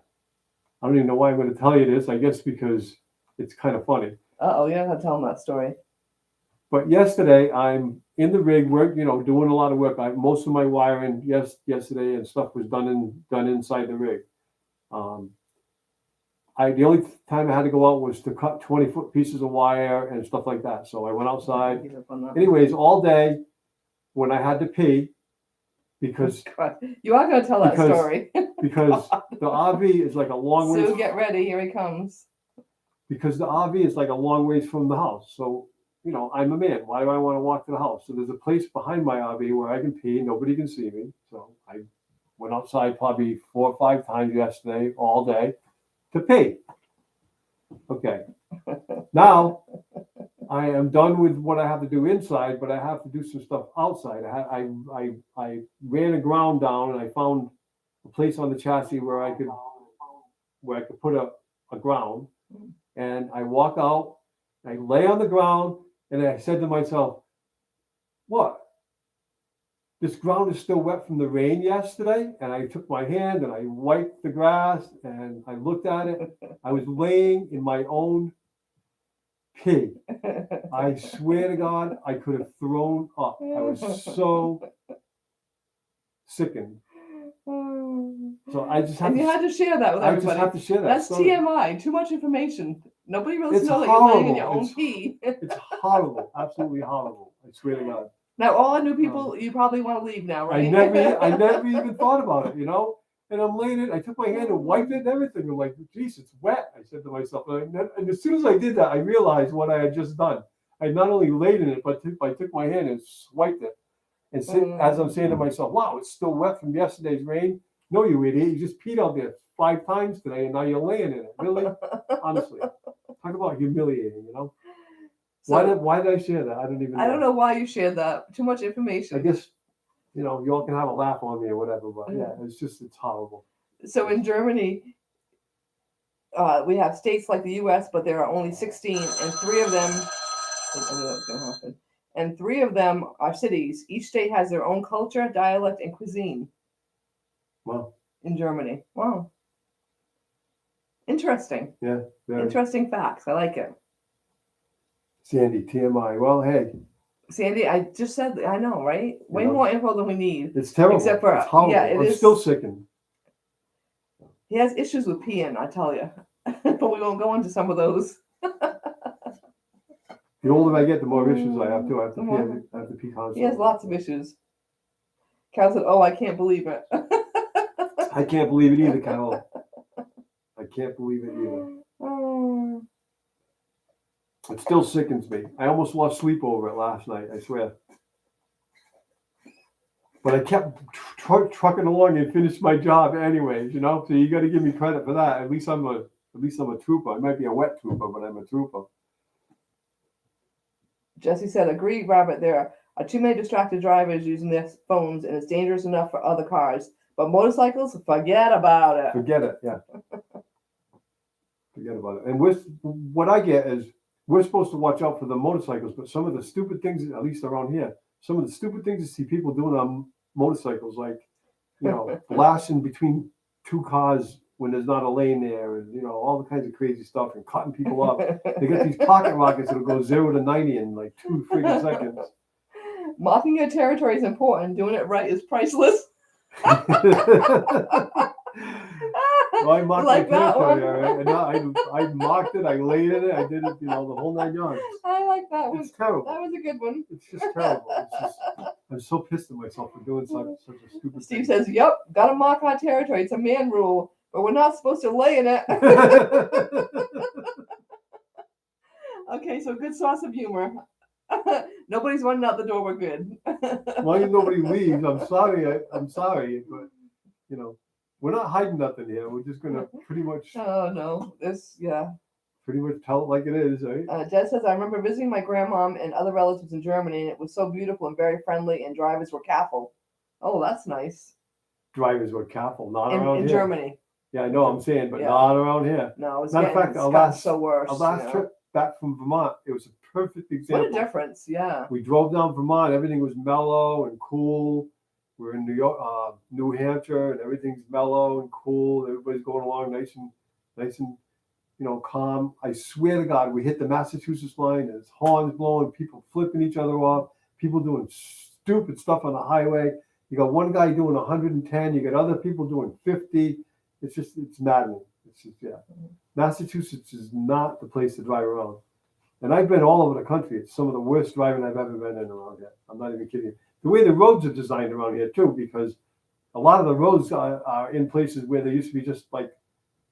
don't even know why I'm going to tell you this. I guess because it's kind of funny. Oh, you don't have to tell them that story. But yesterday, I'm in the rig, doing a lot of work. Most of my wiring yesterday and stuff was done inside the rig. The only time I had to go out was to cut 20-foot pieces of wire and stuff like that. So I went outside. Anyways, all day when I had to pee, because you are going to tell that story. Because the RV is like a long way. Sue, get ready. Here he comes. Because the RV is like a long ways from the house. So I'm a man. Why do I want to walk to the house? So there's a place behind my RV where I can pee. Nobody can see me. So I went outside probably 4 or 5 times yesterday, all day, to pee. Okay. Now I am done with what I have to do inside, but I have to do some stuff outside. I ran a ground down and I found a place on the chassis where I could put a ground. And I walk out, I lay on the ground, and I said to myself, what? This ground is still wet from the rain yesterday. And I took my hand and I wiped the grass and I looked at it. I was laying in my own pee. I swear to God, I could have thrown up. I was so sickened. So I just have you had to share that with everybody. I just have to share that. That's story. TMI. Too much information. Nobody really knows that horrible. You're laying in your own pee. It's horrible. Absolutely horrible. I swear to God. Now, all the new people, you probably want to leave now, right? I never even thought about it, And I'm laying it. I took my hand and wiped it and everything. I'm like, geez, it's wet. I said to myself. And as soon as I did that, I realized what I had just done. I not only laid in it, but I took my hand and swiped it. And as I'm saying to myself, wow, it's still wet from yesterday's rain. No, you idiot. You just peed out there 5 times today, and now you're laying in it. Really? Honestly. Talk about humiliating, So, why did I share that? I don't even know. I don't know why you shared that. Too much information. I guess, you all can have a laugh on me or whatever, but yeah, it's horrible. So in Germany, we have states like the U.S., but there are only 16, and 3 of them, I know what's going to happen, and 3 of them are cities. Each state has their own culture, dialect, and cuisine. Wow. In Germany. Wow. Interesting. Yeah. Very. Interesting facts. I like it. Sandy, TMI. Well, hey. Sandy, I just said, I know, right? Way more info than we need. It's terrible. Except for, it's horrible. I'm still sickened. He has issues with peeing, I tell you. But we won't go into some of those. The older I get, the more issues I have, too. I have to pee constantly. He has lots of issues. Cal said, oh, I can't believe it. I can't believe it either, Carol. I can't believe it either. It still sickens me. I almost lost sleep over it last night, I swear. But I kept trucking along and finished my job anyways, So you got to give me credit for that. At least I'm a trooper. I might be a wet trooper, but I'm a trooper. Jesse said, agree, Robert. There are too many distracted drivers using their phones, and it's dangerous enough for other cars. But motorcycles, forget about it. Forget it, yeah. Forget about it. And what I get is we're supposed to watch out for the motorcycles, but some of the stupid things, at least around here, some of the stupid things you see people doing on motorcycles, like, blasting between two cars when there's not a lane there, and all the kinds of crazy stuff, and cutting people up. They got these pocket rockets that'll go 0 to 90 in like 2 friggin' seconds. Marking your territory is important. Doing it right is priceless. Well, I marked Like my that one. territory, all right? And I marked it, I laid in it, I did it, the whole 9 yards. I like that one. It's terrible. That was a good one. It's just terrible. I'm so pissed at myself for doing such a stupid Steve thing. says, "Yep, gotta mark our territory. It's a man rule, but we're not supposed to lay in it." Okay, so good source of humor. Nobody's running out the door. We're good. Why ain't nobody leaves? I'm sorry, but we're not hiding nothing here. We're just gonna pretty much Oh no, pretty much tell it like it is, right? Jed says, "I remember visiting my grandmom and other relatives in Germany, and it was so beautiful and very friendly, and drivers were careful." Oh, that's nice. Drivers were careful, not In around here. Germany. Yeah, I know. I'm saying, but Yeah. not around here. No, it's Matter of fact, so worse. Our last trip back from Vermont, it was a perfect example. What a difference! Yeah. We drove down Vermont. Everything was mellow and cool. We're in New Hampshire, and everything's mellow and cool. Everybody's going along nice and calm. I swear to God, we hit the Massachusetts line. There's horns blowing, people flipping each other off, people doing stupid stuff on the highway. You got one guy doing 110. You got other people doing 50. It's maddening. Massachusetts is not the place to drive around. And I've been all over the country. It's some of the worst driving I've ever been in around here. I'm not even kidding you. The way the roads are designed around here too, because a lot of the roads are in places where there used to be just like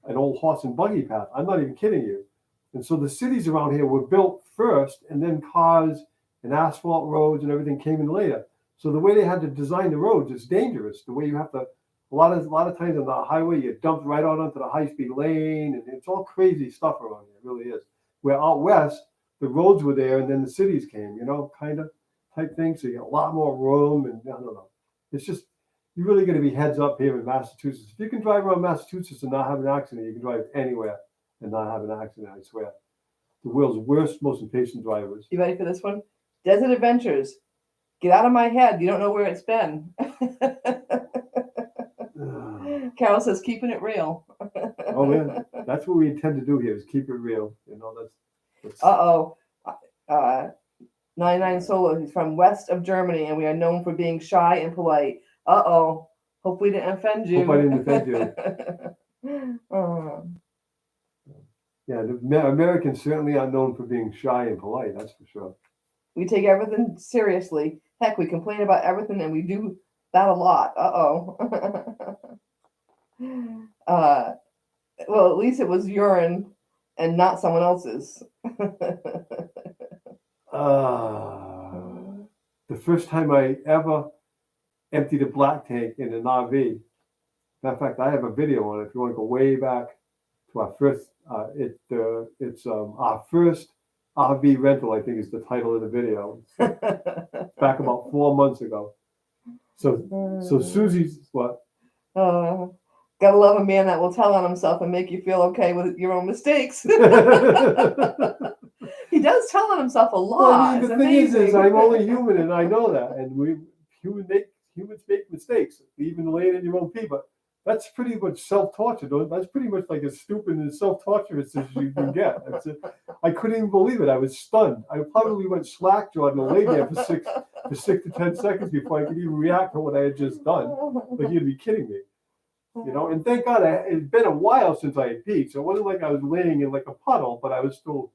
an old horse and buggy path. I'm not even kidding you. And so the cities around here were built first, and then cars and asphalt roads and everything came in later. So the way they had to design the roads is dangerous. The way you have to, a lot of times on the highway, you dump right out onto the high-speed lane, and it's all crazy stuff around here. It really is. Where out west, the roads were there, and then the cities came, kind of type thing. So you got a lot more room, and I don't know. It's just, you're really going to be heads up here in Massachusetts. If you can drive around Massachusetts and not have an accident, you can drive anywhere and not have an accident, I swear. The world's worst, most impatient drivers. You ready for this one? Desert Adventures. Get out of my head. You don't know where it's been. Carol says, keeping it real. Oh, man. That's what we intend to do here, is keep it real. That's Uh-oh. 99 Solo. He's from west of Germany, and we are known for being shy and polite. Uh-oh. Hope we didn't offend you. Hope I didn't offend you. Yeah, the Americans certainly are known for being shy and polite, that's for sure. We take everything seriously. Heck, we complain about everything, and we do that a lot. Uh-oh. Well, at least it was urine and not someone else's. The first time I ever emptied a black tank in an RV. Matter of fact, I have a video on it. If you want to go way back to our first, it's our first RV rental, I think is the title of the video. Back about 4 months ago. So Susie's what? Gotta love a man that will tell on himself and make you feel okay with your own mistakes. He does tell on himself a lot. Well, I mean, the thing is I'm only human, and I know that. And humans make mistakes, even laying in your own pee. But that's pretty much self-torture. That's pretty much like as stupid and self-torturous as you can get. I couldn't even believe it. I was stunned. I probably went slack-jawed and lay there for 6 to 10 seconds before I could even react to what I had just done. Like, you'd be kidding me. And thank God it had been a while since I had peed. So it wasn't like I was laying in like a puddle, but I was still,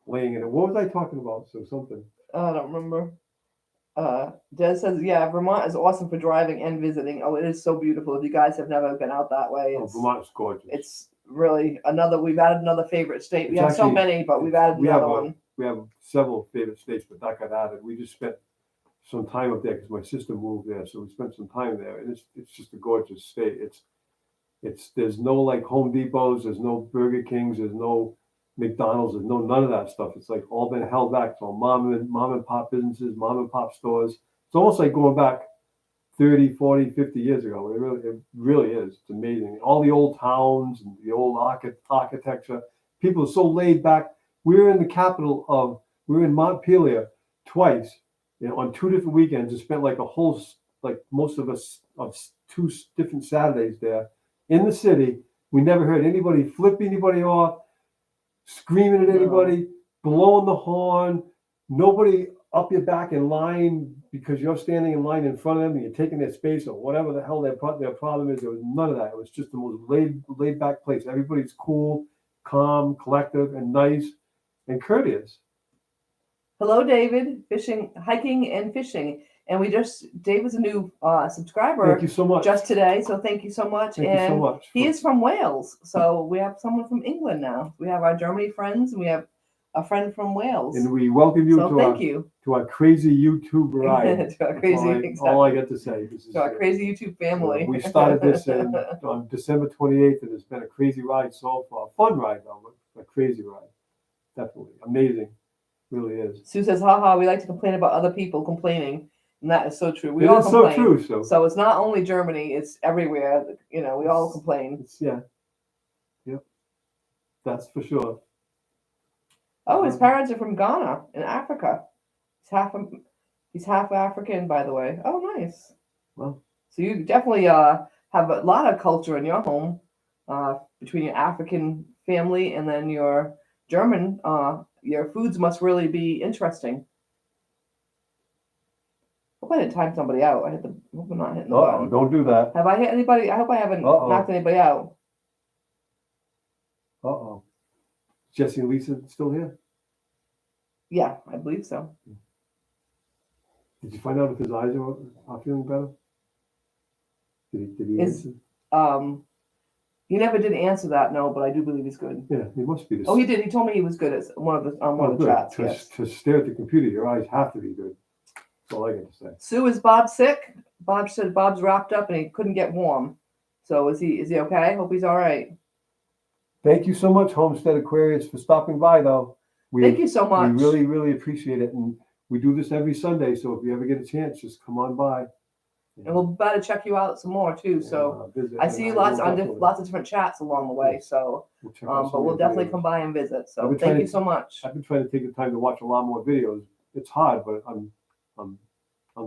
laying in it. What was I talking about? So something. I don't remember. Des says, yeah, Vermont is awesome for driving and visiting. Oh, it is so beautiful. If you guys have never been out that way, Vermont's gorgeous. It's really we've added another favorite state. We have so many, but we've added another one. We have several favorite states, but that got added. We just spent some time up there because my sister moved there. So we spent some time there, and it's just a gorgeous state. There's no like Home Depots, there's no Burger Kings, there's no McDonald's, there's none of that stuff. It's like all been held back. So mom and pop businesses, mom and pop stores. It's almost like going back 30, 40, 50 years ago. It really is. It's amazing. All the old towns and the old architecture. People are so laid back. We were in the capital of, we were in Montpelier twice, on 2 different weekends, and spent like most of us, of 2 different Saturdays there in the city. We never heard anybody flip anybody off, screaming at anybody, blowing the horn. Nobody up your back in line because you're standing in line in front of them and you're taking their space or whatever the hell their problem is. There was none of that. It was just the most laid back place. Everybody's cool, calm, collective, and nice and courteous. Hello, David. Fishing, hiking, and fishing. And David's a new subscriber. Thank you so much. Just today, so thank you so much. Thank you so much. He is from Wales, so we have someone from England now. We have our Germany friends, and we have a friend from Wales. And we welcome you to our crazy YouTube ride. To our crazy, all I get to say. To our crazy YouTube family. We started this on December 28th, and it's been a crazy ride so far. Fun ride, though, but a crazy ride. Definitely. Amazing. Really is. Sue says, haha, we like to complain about other people complaining. And that is so true. We it all is complain. So true. So it's not only Germany, it's everywhere. We all complain. Yeah. Yep. That's for sure. Oh, his parents are from Ghana in Africa. He's half African, by the way. Oh, nice. Well, so you definitely have a lot of culture in your home, between your African family and then your German. Your foods must really be interesting. I hope I didn't time somebody out. I hope I'm not hitting the button. Don't do that. Have I hit anybody? I hope I haven't knocked anybody out. Jesse and Lisa still here? Yeah, I believe so. Did you find out if his eyes are feeling better? Did he answer? He never did answer that, no, but I do believe he's good. Yeah, he must be. He did. He told me he was good at one of the chats. Yes. To stare at the computer, your eyes have to be good. That's all I got to say. Sue, is Bob sick? Bob said Bob's wrapped up and he couldn't get warm. So is he okay? Hope he's all right. Thank you so much, Homestead Aquarius, for stopping by, though. Thank you so much. We really, really appreciate it. And we do this every Sunday, so if you ever get a chance, just come on by. And we'll better check you out some more, too. So I see you lots of different chats along the way. So, but we'll definitely come by and visit. So thank you so much. I've been trying to take the time to watch a lot more videos. It's hard, but I'm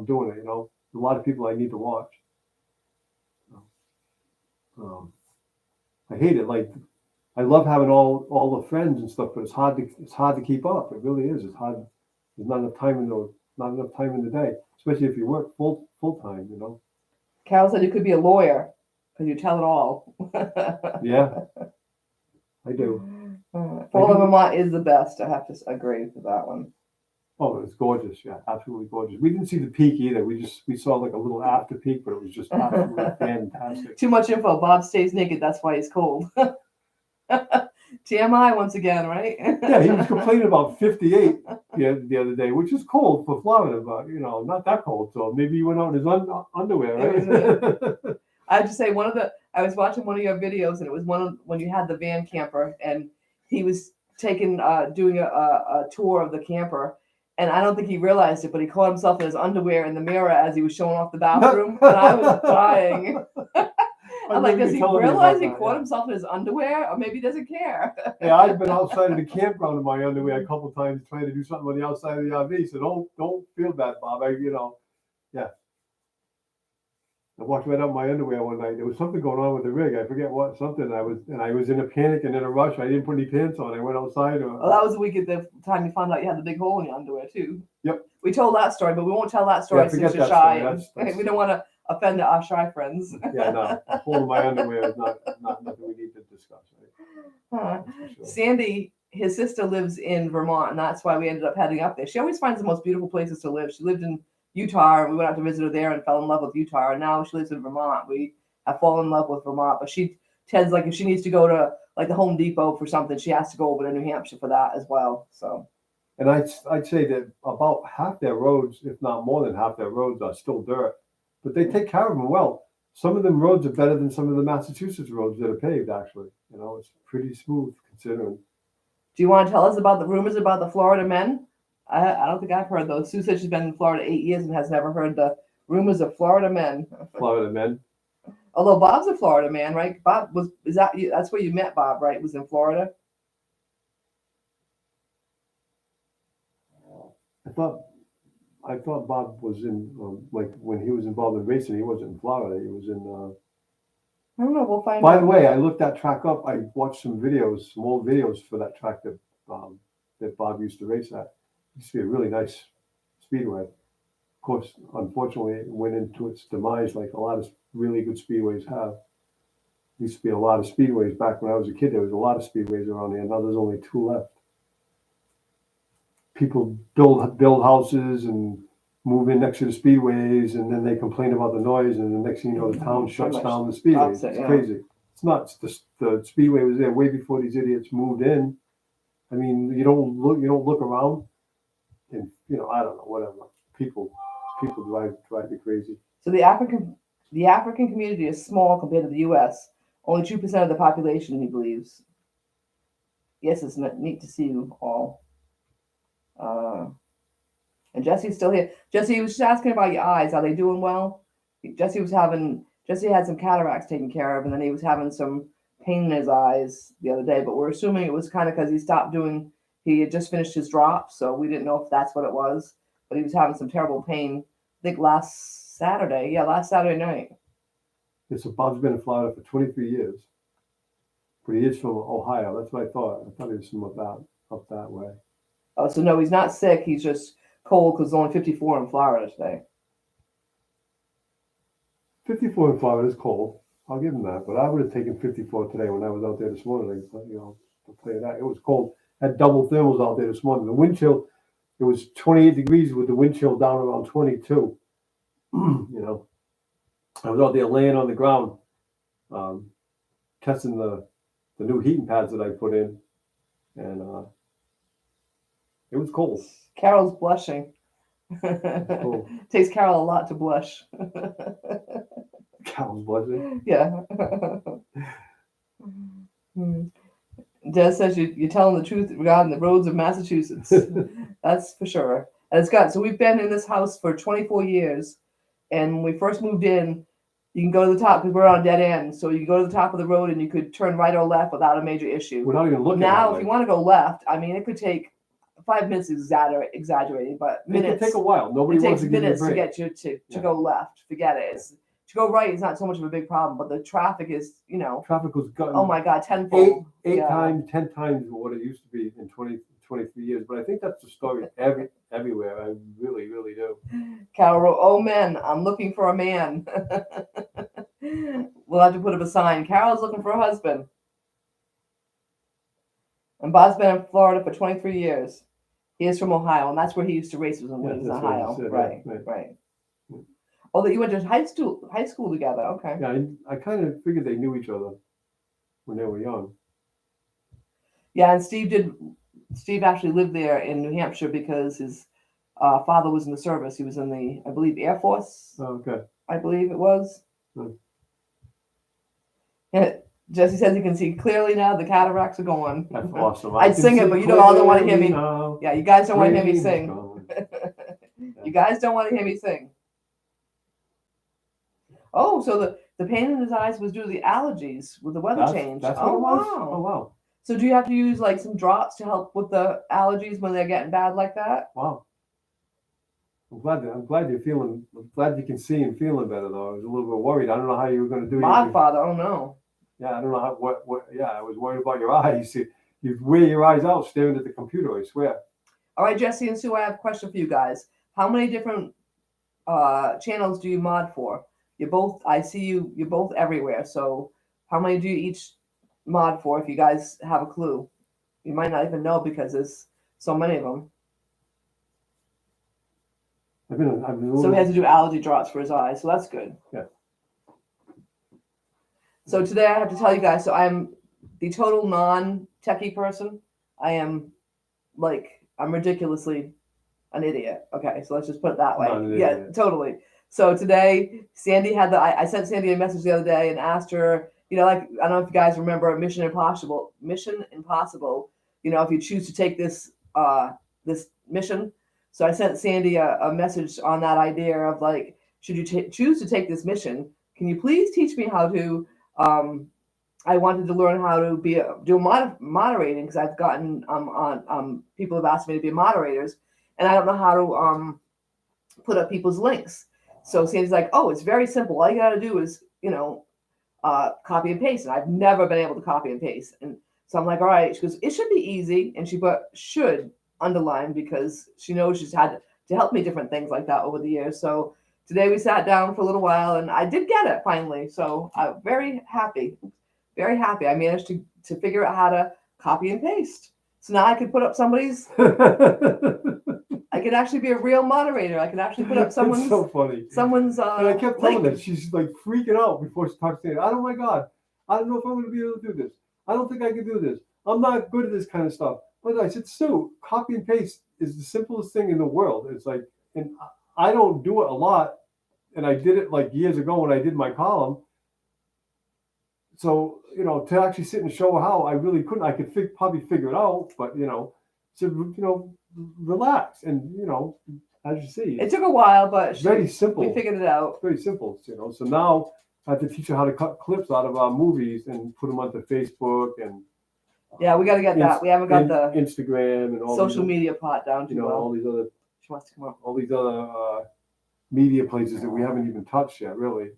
doing it, A lot of people I need to watch. I hate it. Like, I love having all the friends and stuff, but it's hard to keep up. It really is. It's hard. There's not enough time in the day, especially if you work full time. Carol said you could be a lawyer because you tell it all. Yeah, I do. Fall of Vermont is the best. I have to agree with that one. Oh, it's gorgeous. Yeah, absolutely gorgeous. We didn't see the peak either. We saw like a little after peak, but it was just absolutely fantastic. Too much info. Bob stays naked. That's why he's cold. TMI once again, right? Yeah, he was complaining about 58 the other day, which is cold for Florida, but not that cold. So maybe he went out in his underwear, right? I have to say, I was watching one of your videos, and it was when you had the van camper, and he was doing a tour of the camper. And I don't think he realized it, but he caught himself in his underwear in the mirror as he was showing off the bathroom, and I was dying. I'm like, does he realize he caught himself in his underwear, or maybe he doesn't care? Yeah, I've been outside of the campground in my underwear a couple of times trying to do something on the outside of the RV. So don't feel bad, Bob. Yeah. I walked right out in my underwear one night. There was something going on with the rig. I forget what something. I was in a panic and in a rush. I didn't put any pants on. I went outside. Well, that was the week at the time you found out you had the big hole in your underwear too. Yep. We told that story, but we won't tell that story since you're shy. We don't want to offend our shy friends. Yeah, no. The hole in my underwear is not nothing we need to discuss. Right? Sure. Sandy, his sister, lives in Vermont, and that's why we ended up heading up there. She always finds the most beautiful places to live. She lived in Utah, and we went out to visit her there and fell in love with Utah, and now she lives in Vermont. We have fallen in love with Vermont, but she tends, like, if she needs to go to like the Home Depot for something, she has to go over to New Hampshire for that as well. So, and I'd say that about half their roads, if not more than half their roads, are still dirt, but they take care of them well. Some of them roads are better than some of the Massachusetts roads that are paved. Actually, it's pretty smooth considering. Do you want to tell us about the rumors about the Florida men? I don't think I've heard those. Sue said she's been in Florida 8 years and has never heard the Rumors of Florida men. Florida men. Although Bob's a Florida man, right? Bob is that you? That's where you met Bob, right? Was in Florida. I thought Bob was in like when he was involved in racing. He wasn't in Florida. He was in. I don't know. We'll find By out. the way, I looked that track up. I watched some videos, some old videos for that track that Bob used to race at. It used to be a really nice speedway. Of course, unfortunately, it went into its demise like a lot of really good speedways have. There used to be a lot of speedways back when I was a kid. There was a lot of speedways around here. Now there's only 2 left. People build houses and move in next to the speedways, and then they complain about the noise, and the next thing you know, the town shuts down the speedways. It's crazy. It's nuts. The speedway was there way before these idiots moved in. I mean, you don't look around, and I don't know, whatever. People drive me crazy. So the African community is small compared to the U.S. Only 2% of the population, he believes. Yes, it's neat to see you all. And Jesse's still here. Jesse was just asking about your eyes. Are they doing well? Jesse had some cataracts taken care of, and then he was having some pain in his eyes the other day. But we're assuming it was kind of because he had just finished his drops, so we didn't know if that's what it was. But he was having some terrible pain. I think last Saturday night. Yeah, so Bob's been in Florida for 23 years, but he is from Ohio. That's what I thought. I thought he was from up that way. Oh, so no, he's not sick. He's just cold because it's only 54 in Florida today. 54 in Florida is cold. I'll give him that. But I would have taken 54 today when I was out there this morning. To play that. It was cold. Had double thermals out there this morning. The wind chill, it was 28 degrees with the wind chill down around 22. I was out there laying on the ground, testing the new heating pads that I put in, and it was cold. Carol's blushing. Cool. Takes Carol a lot to blush. Carol's blushing? Yeah. Des says you're telling the truth regarding the roads of Massachusetts. That's for sure. And so we've been in this house for 24 years. And when we first moved in, you can go to the top because we're on a dead end. So you go to the top of the road and you could turn right or left without a major issue. We're not even looking now, if you want to go left, I mean, it could take 5 minutes exaggerating, but minutes. It could take a while. Nobody wants to give you a break. It takes minutes to get you to go left. Forget it. To go right is not so much of a big problem, but the traffic is, Traffic was gone. Oh my God, tenfold. 10 times what it used to be in 23 years. But I think that's the story everywhere. I really, really do. Carol wrote, "Oh men, I'm looking for a man." We'll have to put up a sign. Carol's looking for a husband. And Bob's been in Florida for 23 years. He is from Ohio, and that's where he used to race when he was in Ohio. Right. Oh, that you went to high school together. Okay. Yeah, I kind of figured they knew each other when they were young. Yeah, and Steve actually lived there in New Hampshire because his father was in the service. He was in the, I believe, Air Force. Oh, okay. I believe it was. Hmm. Yeah, Jesse says he can see clearly now. The cataracts are gone. That's awesome. I'd sing it, but you all don't want to hear me. Yeah, you guys don't want to hear me sing. You guys don't want to hear me sing. Oh, so the pain in his eyes was due to the allergies with the weather change. That's what it was? Wow. Oh, wow. So do you have to use like some drops to help with the allergies when they're getting bad like that? Wow. I'm glad you're feeling. I'm glad you can see and feeling better though. I was a little bit worried. I don't know how you were going to do it. Godfather, oh no. Yeah, I don't know what. Yeah, I was worried about your eyes. You wear your eyes out staring at the computer. I swear. All right, Jesse and Sue, I have a question for you guys. How many different channels do you mod for? I see you're both everywhere. So how many do you each mod for? If you guys have a clue, you might not even know because there's so many of them. So he has to do allergy drops for his eyes. So that's good. Yeah. So today I have to tell you guys. So I'm the total non-techie person. I'm ridiculously an idiot. Okay, so let's just put it that way. Yeah, totally. So today, Sandy I sent Sandy a message the other day and asked her, I don't know if you guys remember Mission Impossible, if you choose to take this mission. So I sent Sandy a message on that idea of like, should you choose to take this mission, can you please teach me how to I wanted to learn how to do moderating because I've gotten on people have asked me to be moderators, and I don't know how to put up people's links. So Sandy's like, oh, it's very simple. All you got to do is copy and paste. And I've never been able to copy and paste. And so I'm like, all right. She goes, it should be easy. And she put should underline because she knows she's had to help me different things like that over the years. So today we sat down for a little while and I did get it finally. So I'm very happy. Very happy. I managed to figure out how to copy and paste. So now I could put up somebody's. I could actually be a real moderator. I could actually put up someone's. It's so funny. Someone's. And I kept telling her, she's like freaking out before she talks to me. Oh my God, I don't know if I'm going to be able to do this. I don't think I can do this. I'm not good at this kind of stuff. But I said, Sue, copy and paste is the simplest thing in the world. It's like, and I don't do it a lot. And I did it like years ago when I did my column. So, to actually sit and show how, I really couldn't. I could probably figure it out, but, relax. And, as you see. It took a while, but it's very simple. We figured it out. It's very simple, So now I have to teach her how to cut clips out of our movies and put them onto Facebook and. Yeah, we got to get that. We haven't got the Instagram and all social media part down too well. All these other. She wants to come up. All these other media places that we haven't even touched yet, really.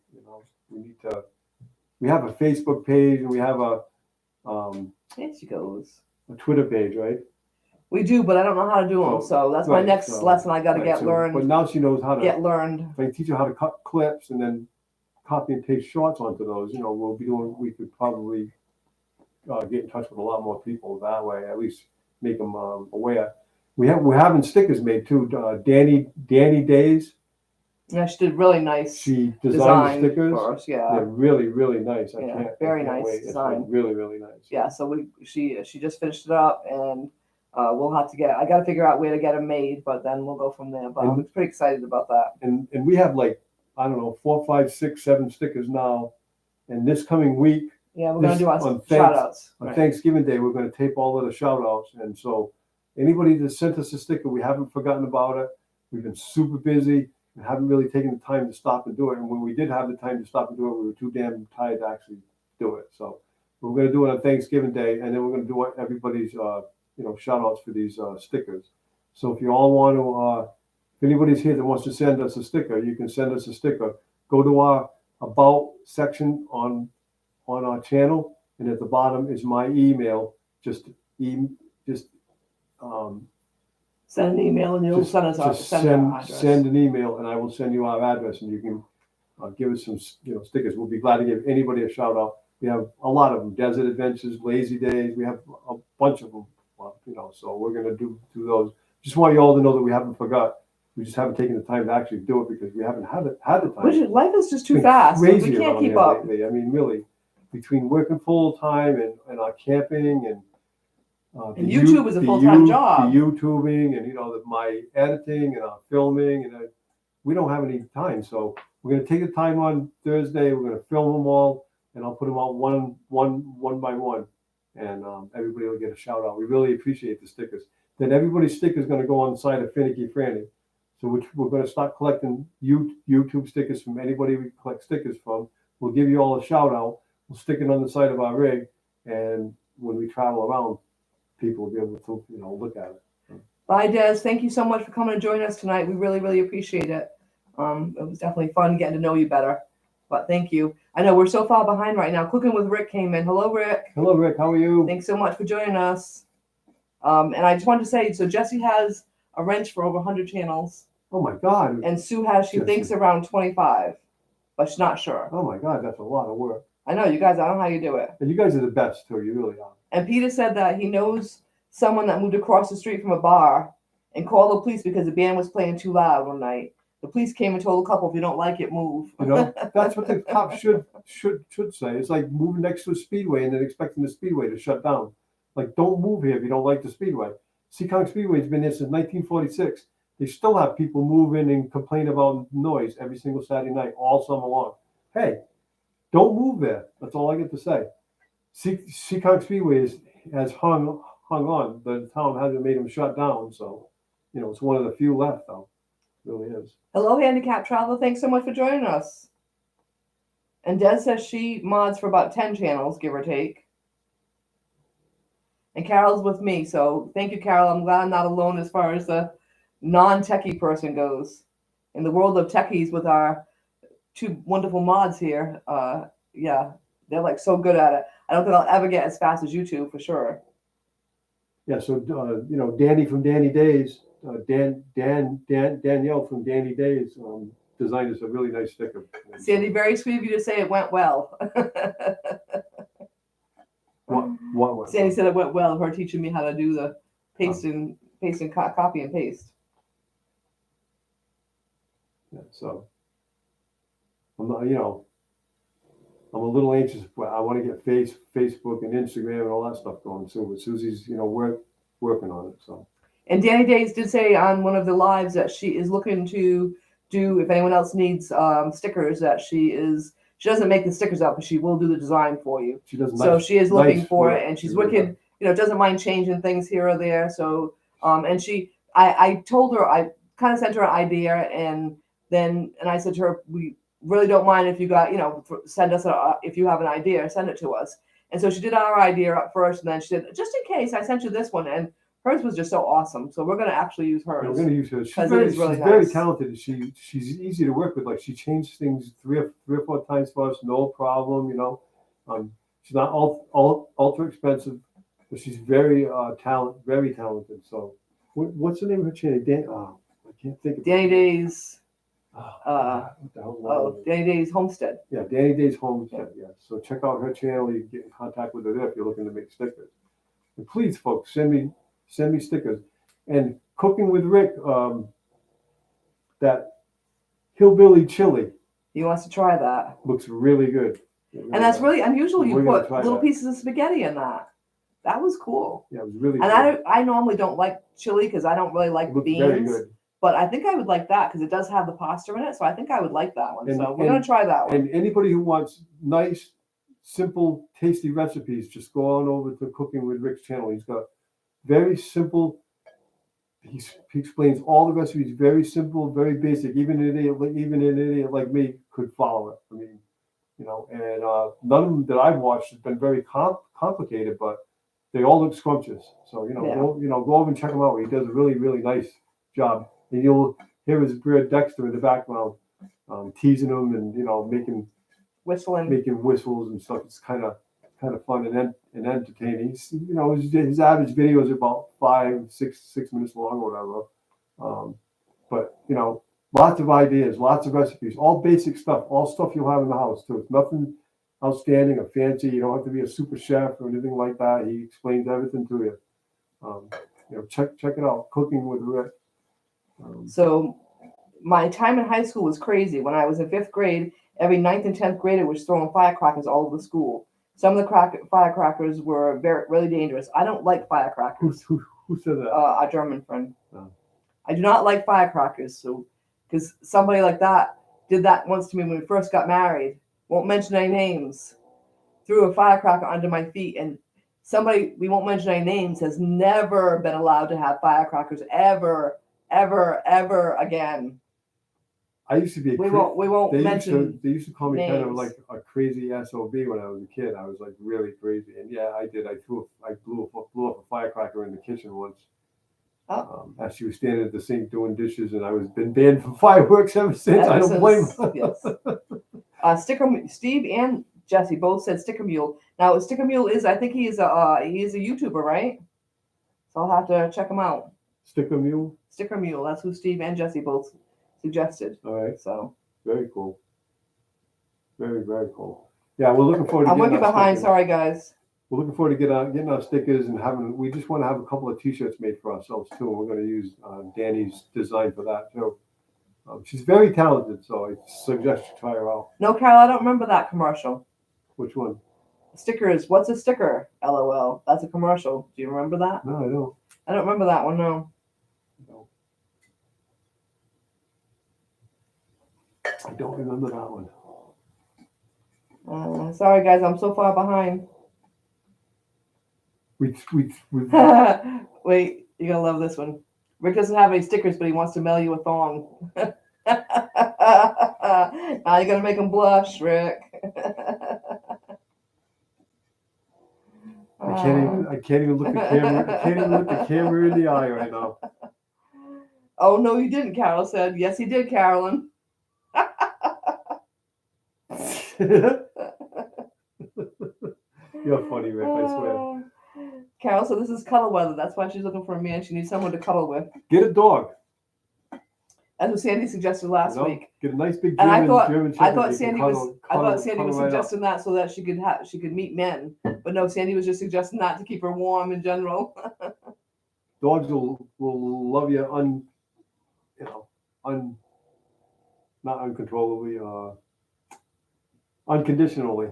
We need to. We have a Facebook page and we have a There she goes. a Twitter page, right? We do, but I don't know how to do them. So that's my next lesson. I got to get learned. But now she knows how to get learned. If I can teach her how to cut clips and then copy and paste shorts onto those, we'll be doing. We could probably get in touch with a lot more people that way. At least make them aware. We're having stickers made too. Danny Days. Yeah, she did really nice. She designed the stickers. For us, yeah, they're really, really nice. I can't nice wait. design. It's really, really nice. Yeah, so she just finished it up, and we'll have to I got to figure out where to get them made, but then we'll go from there. But I'm pretty excited about that. And we have like, I don't know, 4, 5, 6, 7 stickers now, and this coming week. Yeah, we're going to do on shout outs. On Thanksgiving Day, we're going to tape all of the shout outs, and so anybody that sent us a sticker, we haven't forgotten about it. We've been super busy. We haven't really taken the time to stop and do it. And when we did have the time to stop and do it, we were too damn tired to actually do it. So we're going to do it on Thanksgiving Day, and then we're going to do everybody's, shout outs for these stickers. So if you all want to, if anybody's here that wants to send us a sticker, you can send us a sticker. Go to our About section on our channel, and at the bottom is my email. Send an email and you'll send us our address. Send an email and I will send you our address and you can give us some stickers. We'll be glad to give anybody a shout out. We have a lot of them: Desert Adventures, Lazy Days. We have a bunch of them. So we're gonna do those. Just want you all to know that we haven't forgot. We just haven't taken the time to actually do it because we haven't had the time. Life is just too fast. We can't keep up. Lately. I mean, really, between working full time and our camping and YouTube is a full-time job. The YouTubing and my editing and our filming and we don't have any time. So we're going to take the time on Thursday. We're going to film them all, and I'll put them out one by one, and everybody will get a shout out. We really appreciate the stickers. Then everybody's sticker is going to go on the side of Finicky Franny. So we're going to start collecting YouTube stickers from anybody we collect stickers from. We'll give you all a shout out. We'll stick it on the side of our rig, and when we travel around, people will be able to look at it. Bye, Des. Thank you so much for coming and joining us tonight. We really, really appreciate it. It was definitely fun getting to know you better. But thank you. I know we're so far behind right now. Cooking with Rick came in. Hello, Rick. Hello, Rick. How are you? Thanks so much for joining us. And I just wanted to say, so Jesse has a wrench for over 100 channels. Oh my God. And Sue has, she thinks around 25, but she's not sure. Oh my God, that's a lot of work. I know, you guys, I don't know how you do it. And you guys are the best too, you really are. And Peter said that he knows someone that moved across the street from a bar and called the police because the band was playing too loud one night. The police came and told the couple, if you don't like it, move. That's what the cops should say. It's like moving next to a speedway and then expecting the speedway to shut down. Like, don't move here if you don't like the speedway. Seekonk Speedway's been there since 1946. They still have people move in and complain about noise every single Saturday night, all summer long. Hey, don't move there. That's all I get to say. Seekonk Speedway has hung on. The town hasn't made them shut down, so it's one of the few left, though. really is. Hello, Handicap Traveler. Thanks so much for joining us. And Des says she mods for about 10 channels, give or take. And Carol's with me, so thank you, Carol. I'm glad I'm not alone as far as the non-techie person goes. In the world of techies with our two wonderful mods here, yeah, they're like so good at it. I don't think I'll ever get as fast as you two, for sure. Yeah, so Danny from Danny Days, Danielle from Danny Days designed us a really nice sticker. Sandy, very sweet of you to say it went well. What Sandy said it went well. Her teaching me how to do the paste and copy and paste. Yeah, so I'm not, I'm a little anxious. I want to get Facebook and Instagram and all that stuff going soon. But Susie's, working on it. So. And Danny Days did say on one of the lives that she is looking to do, if anyone else needs stickers, that she doesn't make the stickers up, but she will do the design for you. She does. So she is looking for work. it, and she's wicked. Doesn't mind changing things here or there. So, and I told her, I kind of sent her an idea, and I said to her, we really don't mind if you got, send us if you have an idea, send it to us. And so she did our idea up first, and then she said, just in case, I sent you this one, and hers was just so awesome. So we're going to actually use hers. We're going to use hers. She's really very nice. talented. She's easy to work with. Like she changed things three or four times for us, no problem. She's not ultra expensive, but she's very very talented. So, what's the name of her channel? I can't think of Danny it. Days. What the hell? Danny Days Homestead. Yeah, Danny Days Homestead. Yeah. So check out her channel. You can get in contact with her there if you're looking to make stickers. And please, folks, send me stickers. And Cooking with Rick, that hillbilly chili. He wants to try that. Looks really good. And that's really unusual. You put little that. pieces of spaghetti in that. That was cool. Yeah, it was really and good. I normally don't like chili because I don't really like beans. Very good. But I think I would like that because it does have the pasta in it. So I think I would like that one. So we're going to try that one. And anybody who wants nice, simple, tasty recipes, just go on over to Cooking with Rick's channel. He's got very simple. He explains all the recipes, very simple, very basic. Even an idiot like me could follow it. I mean, and none of them that I've watched has been very complicated, but they all look scrumptious. So go over and check him out. He does a really, really nice job. And you'll hear his brother Dexter in the background teasing him and making whistles and stuff. It's kind of fun and entertaining. His average videos are about 6 minutes long or whatever. But lots of ideas, lots of recipes, all basic stuff, all stuff you'll have in the house too. It's nothing outstanding or fancy. You don't have to be a super chef or anything like that. He explains everything to you. Check it out. Cooking with Rick. So my time in high school was crazy. When I was in 5th grade, every 9th and 10th grader was throwing firecrackers all over the school. Some of the firecrackers were really dangerous. I don't like firecrackers. Who said that? A German friend. Oh. I do not like firecrackers. So, because somebody like that did that once to me when we first got married. Won't mention any names. Threw a firecracker under my feet, and somebody, we won't mention any names, has never been allowed to have firecrackers ever again. I used to be. We won't mention. They used to call me names. Kind of like a crazy SOB when I was a kid. I was like really crazy, and yeah, I did. I blew up a firecracker in the kitchen once. Oh. As she was standing at the sink doing dishes, and I was been banned from fireworks ever since. I don't blame her. Yes. Steve and Jesse both said Sticker Mule. Now, Sticker Mule is, I think he is a YouTuber, right? So I'll have to check him out. Sticker Mule. That's who Steve and Jesse both suggested. All right. So very cool. Very, very cool. Yeah, we're looking forward to. I'm working behind. Sorry, guys. We're looking forward to getting our stickers and we just want to have a couple of T-shirts made for ourselves too. And we're going to use Danny's design for that too. She's very talented, so I suggest you try her out. No, Carol, I don't remember that commercial. Which one? Stickers. What's a sticker? LOL. That's a commercial. Do you remember that? No, I don't. I don't remember that one. No. I don't remember that one. Sorry, guys. I'm so far behind. We Wait, you're gonna love this one. Rick doesn't have any stickers, but he wants to mail you a thong. Now you're gonna make him blush, Rick. I can't even look the camera. I can't even look the camera in the eye right now. Oh no, you didn't. Carol said, "Yes, he did, Carolyn." You're funny, Rick. I swear. Carol said, "This is cuddle weather. That's why she's looking for a man. She needs someone to cuddle with." Get a dog. That's what Sandy suggested last week. Get a nice big And German I thought Shepherd Sandy you can was cuddle suggesting that so that she could meet men. But no, Sandy was just suggesting that to keep her warm in general. Dogs will love you not uncontrollably, unconditionally.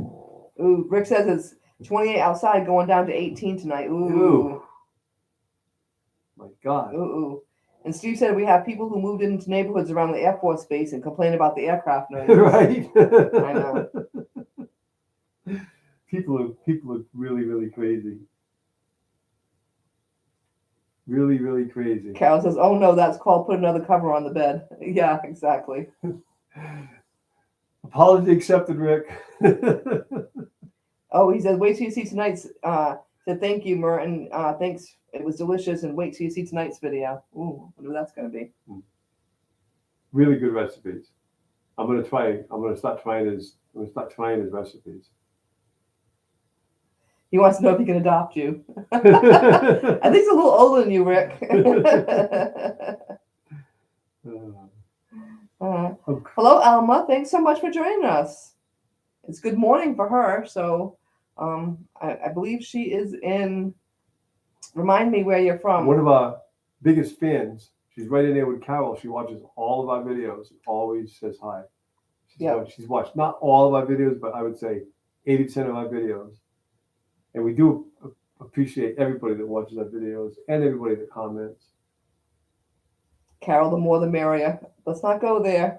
Ooh, Rick says it's 28 outside, going down to 18 tonight. Ooh. Ooh. My God. Ooh. And Steve said we have people who moved into neighborhoods around the Air Force Base and complain about the aircraft noise. Right. I know. People are really, really crazy. Really, really crazy. Carol says, "Oh no, that's called put another cover on the bed." Yeah, exactly. Apology accepted, Rick. Oh, he says, "Wait till you see tonight's." Said, "Thank you, Merton. Thanks. It was delicious. And wait till you see tonight's video." Ooh, I wonder what that's going to be. Really good recipes. I'm gonna start trying his recipes. He wants to know if he can adopt you. I think he's a little older than you, Rick. Hello, Alma. Thanks so much for joining us. It's good morning for her. So I believe she is in. Remind me where you're from. One of our biggest fans. She's right in there with Carol. She watches all of our videos. Always says hi. She's watched not all of our videos, but I would say 80% of our videos. And we do appreciate everybody that watches our videos and everybody that comments. Carol, the more the merrier. Let's not go there.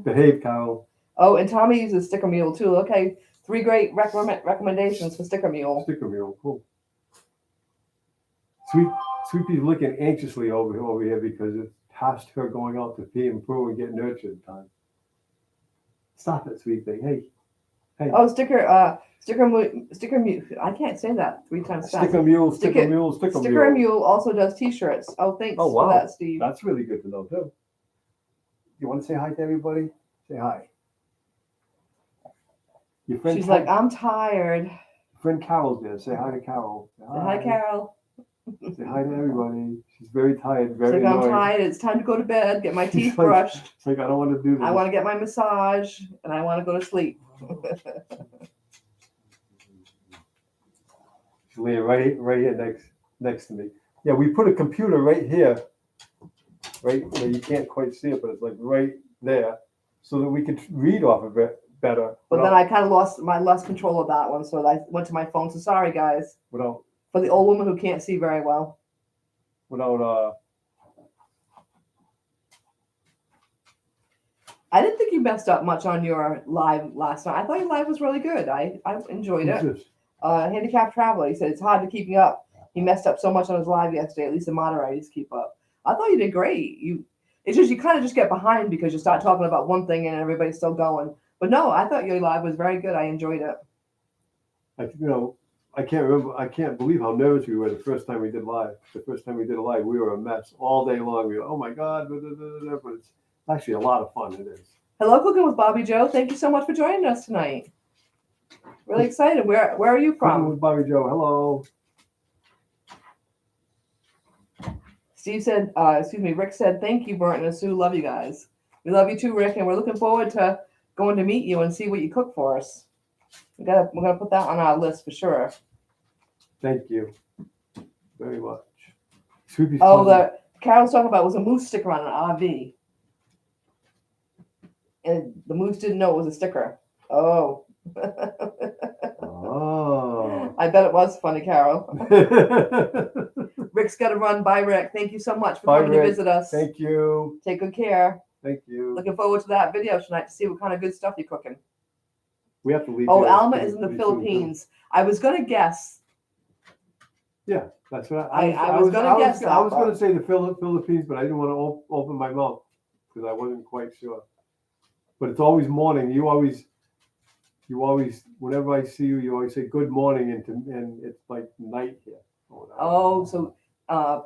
Behave, Carol. Oh, and Tommy uses Sticker Mule too. Okay, 3 great recommendations for Sticker Mule. Sticker Mule, cool. Sweetie's looking anxiously over here because it's past her going out to pee and poo and get nurtured time. Stop it, sweet thing. Hey. Oh, Sticker Mule. I can't say that 3 times fast. Sticker Mule. Sticker Mule also does T-shirts. Oh, thanks for that, Steve. That's really good to know too. You want to say hi to everybody? Say hi. Your friend. She's like, "I'm tired." Friend Carol's there. Say hi to Carol. Say hi, Carol. Say hi to everybody. She's very tired. Very annoyed. I'm tired. It's time to go to bed. Get my teeth brushed. It's like I don't want to do this. I want to get my massage and I want to go to sleep. She's laying right here next to me. Yeah, we put a computer right here, right where you can't quite see it, but it's like right there, so that we could read off of it better. But then I kind of lost control of that one, so I went to my phone. So sorry, guys. For the old woman who can't see very well. I didn't think you messed up much on your live last night. I thought your live was really good. I enjoyed it. Handicapped Traveler, he said it's hard to keep me up. He messed up so much on his live yesterday. At least the moderators keep up. I thought you did great. It's just you kind of just get behind because you start talking about one thing and everybody's still going. But no, I thought your live was very good. I enjoyed it. I can't remember. I can't believe how nervous we were the first time we did live. The first time we did a live, we were a mess all day long. We were, oh my God, but it's actually a lot of fun. It is. Hello, Cooking with Bobby Joe. Thank you so much for joining us tonight. Really excited. Where are you from? Cooking with Bobby Joe. Hello. Steve said, Rick said, "Thank you, Merton and Sue. Love you guys. We love you too, Rick, and we're looking forward to going to meet you and see what you cook for us. We're gonna put that on our list for sure." Thank you very much. The Carol's talking about was a moose sticker on an RV, and the moose didn't know it was a sticker. Oh. Oh. I bet it was funny, Carol. Rick's got to run. Bye, Rick. Thank you so much for coming to visit us. Thank you. Take good care. Thank you. Looking forward to that video tonight to see what kind of good stuff you're cooking. We have to leave. Oh, Alma is in the Philippines. I was going to guess. Yeah. That's what I was gonna guess that, I was but- gonna say the Philippines, but I didn't want to open my mouth because I wasn't quite sure. But it's always morning. You always, whenever I see you, you always say good morning, and it's like night here. Oh, so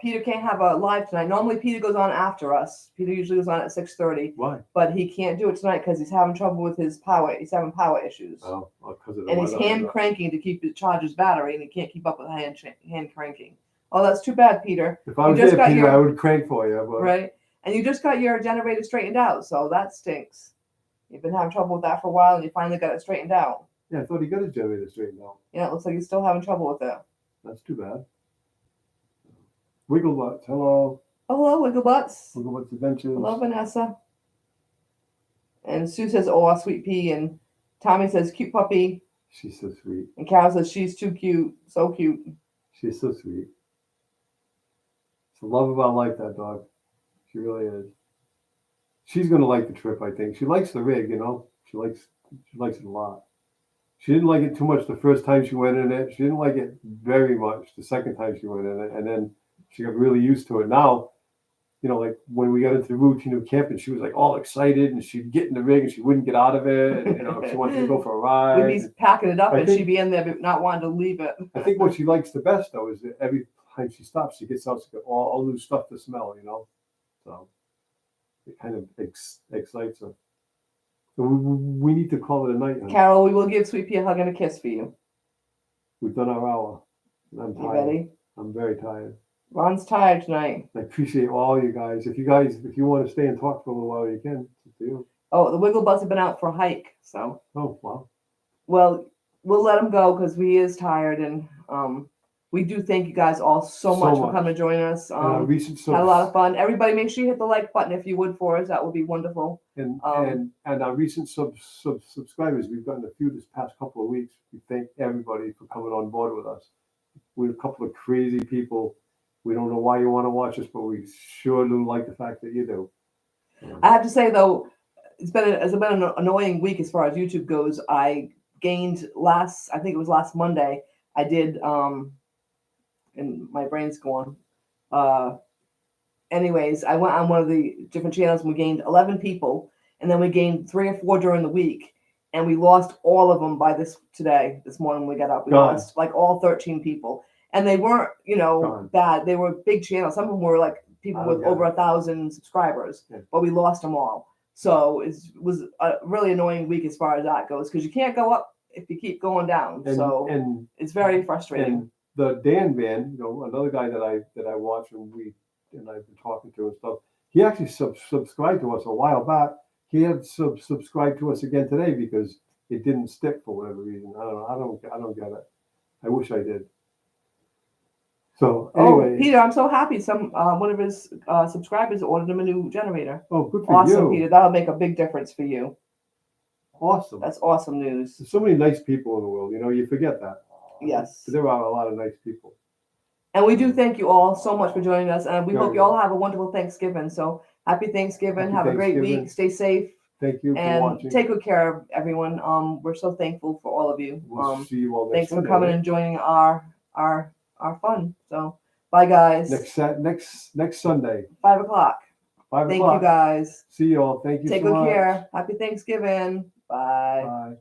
Peter can't have a live tonight. Normally Peter goes on after us. Peter usually goes on at 6:30, Why? but he can't do it tonight because he's having trouble with his power. He's having power issues. Oh, because of the And he's weather. hand cranking to keep it charge his battery, and he can't keep up with hand cranking. Oh, that's too bad, Peter. If I was just there, got Peter, your- I would crank for you. But Right? And you just got your generator straightened out, so that stinks. You've been having trouble with that for a while, and you finally got it straightened out. yeah, I thought he got his generator straightened out. Yeah, it looks like you're still having trouble with it. That's too bad. Wigglebutts, hello. Oh, hello, Wigglebutts. Wigglebutts Adventures. Hello, Vanessa. And Sue says, "Oh, sweet pea," and Tommy says, "Cute puppy," She's so sweet. and Carol says, "She's too cute, so cute." She's so sweet. It's the love of our life, that dog. She really is. She's gonna like the trip, I think. She likes the rig, you know. She likes it a lot. She didn't like it too much the first time she went in it. She didn't like it very much the second time she went in it, and then she got really used to it. Now, you know, like when we got into the routine of camping, she was like all excited, and she'd get in the rig and she wouldn't get out of it. And, you know, if she wanted to go for a ride. We'd be packing it up, I and think- she'd be in there, but not wanting to leave it. I think what she likes the best though is that every time she stops, she gets out, she got all new stuff to smell, you know. So it kind of excites her. So we need to call it a night. Honey. Carol, we will give Sweet Pea a hug and a kiss for you. We've done our hour. And I'm You tired. ready? I'm very tired. Ron's tired tonight. I appreciate all you guys. If you want to stay and talk for a little while, you can. It's up to you. Oh, the Wigglebutts have been out for a hike, so Oh wow. well, we'll let him go because he is tired, and we do thank you guys all so So much for much. coming to join us. And our recent Had a lot of fun. Everybody, make sure you hit the like button if you would for us. That would be wonderful. and our recent subscribers. We've gotten a few this past couple of weeks. We thank everybody for coming on board with us. We're a couple of crazy people. We don't know why you want to watch us, but we sure do like the fact that you do. I have to say though, it's been an annoying week as far as YouTube goes. I gained I think it was last Monday. I did and my brain's gone. Anyways, I went on one of the different channels and we gained 11 people, and then we gained 3 or 4 during the week, and we lost all of them by this morning when we got up. We Gone. lost like all 13 people, and they weren't, Gone. bad. They were big channels. Some of them were like people I with get over it. 1,000 subscribers, Yeah. but we lost them all. So it was a really annoying week as far as that goes, because you can't go up if you keep going down. And so and it's very frustrating. and the Dan band, you know, another guy that I watch and I've been talking to and stuff. He actually subscribed to us a while back. He had subscribed to us again today because it didn't stick for whatever reason. I don't know. I don't get it. I wish I did. So anyway, Oh, Peter, I'm so happy. One of his subscribers ordered him a new generator. oh, good for Awesome, you. Peter. That'll make a big difference for you. Awesome. That's awesome news. There's so many nice people in the world. You know, you forget that. Yes. But there are a lot of nice people. And we do thank you all so much for joining us. And we Very hope you good. all have a wonderful Thanksgiving. So happy Thanksgiving. Happy Have a great Thanksgiving. week. Stay safe. Thank you for And watching. take good care of everyone. We're so thankful for all of you. We'll see you all next Thanks for Sunday, coming right? and joining our fun. So bye guys. Next Sunday, 5 o'clock. 5 Thank o'clock. you guys. See you all. Thank you Take so good much. care. Happy Thanksgiving. Bye. Bye.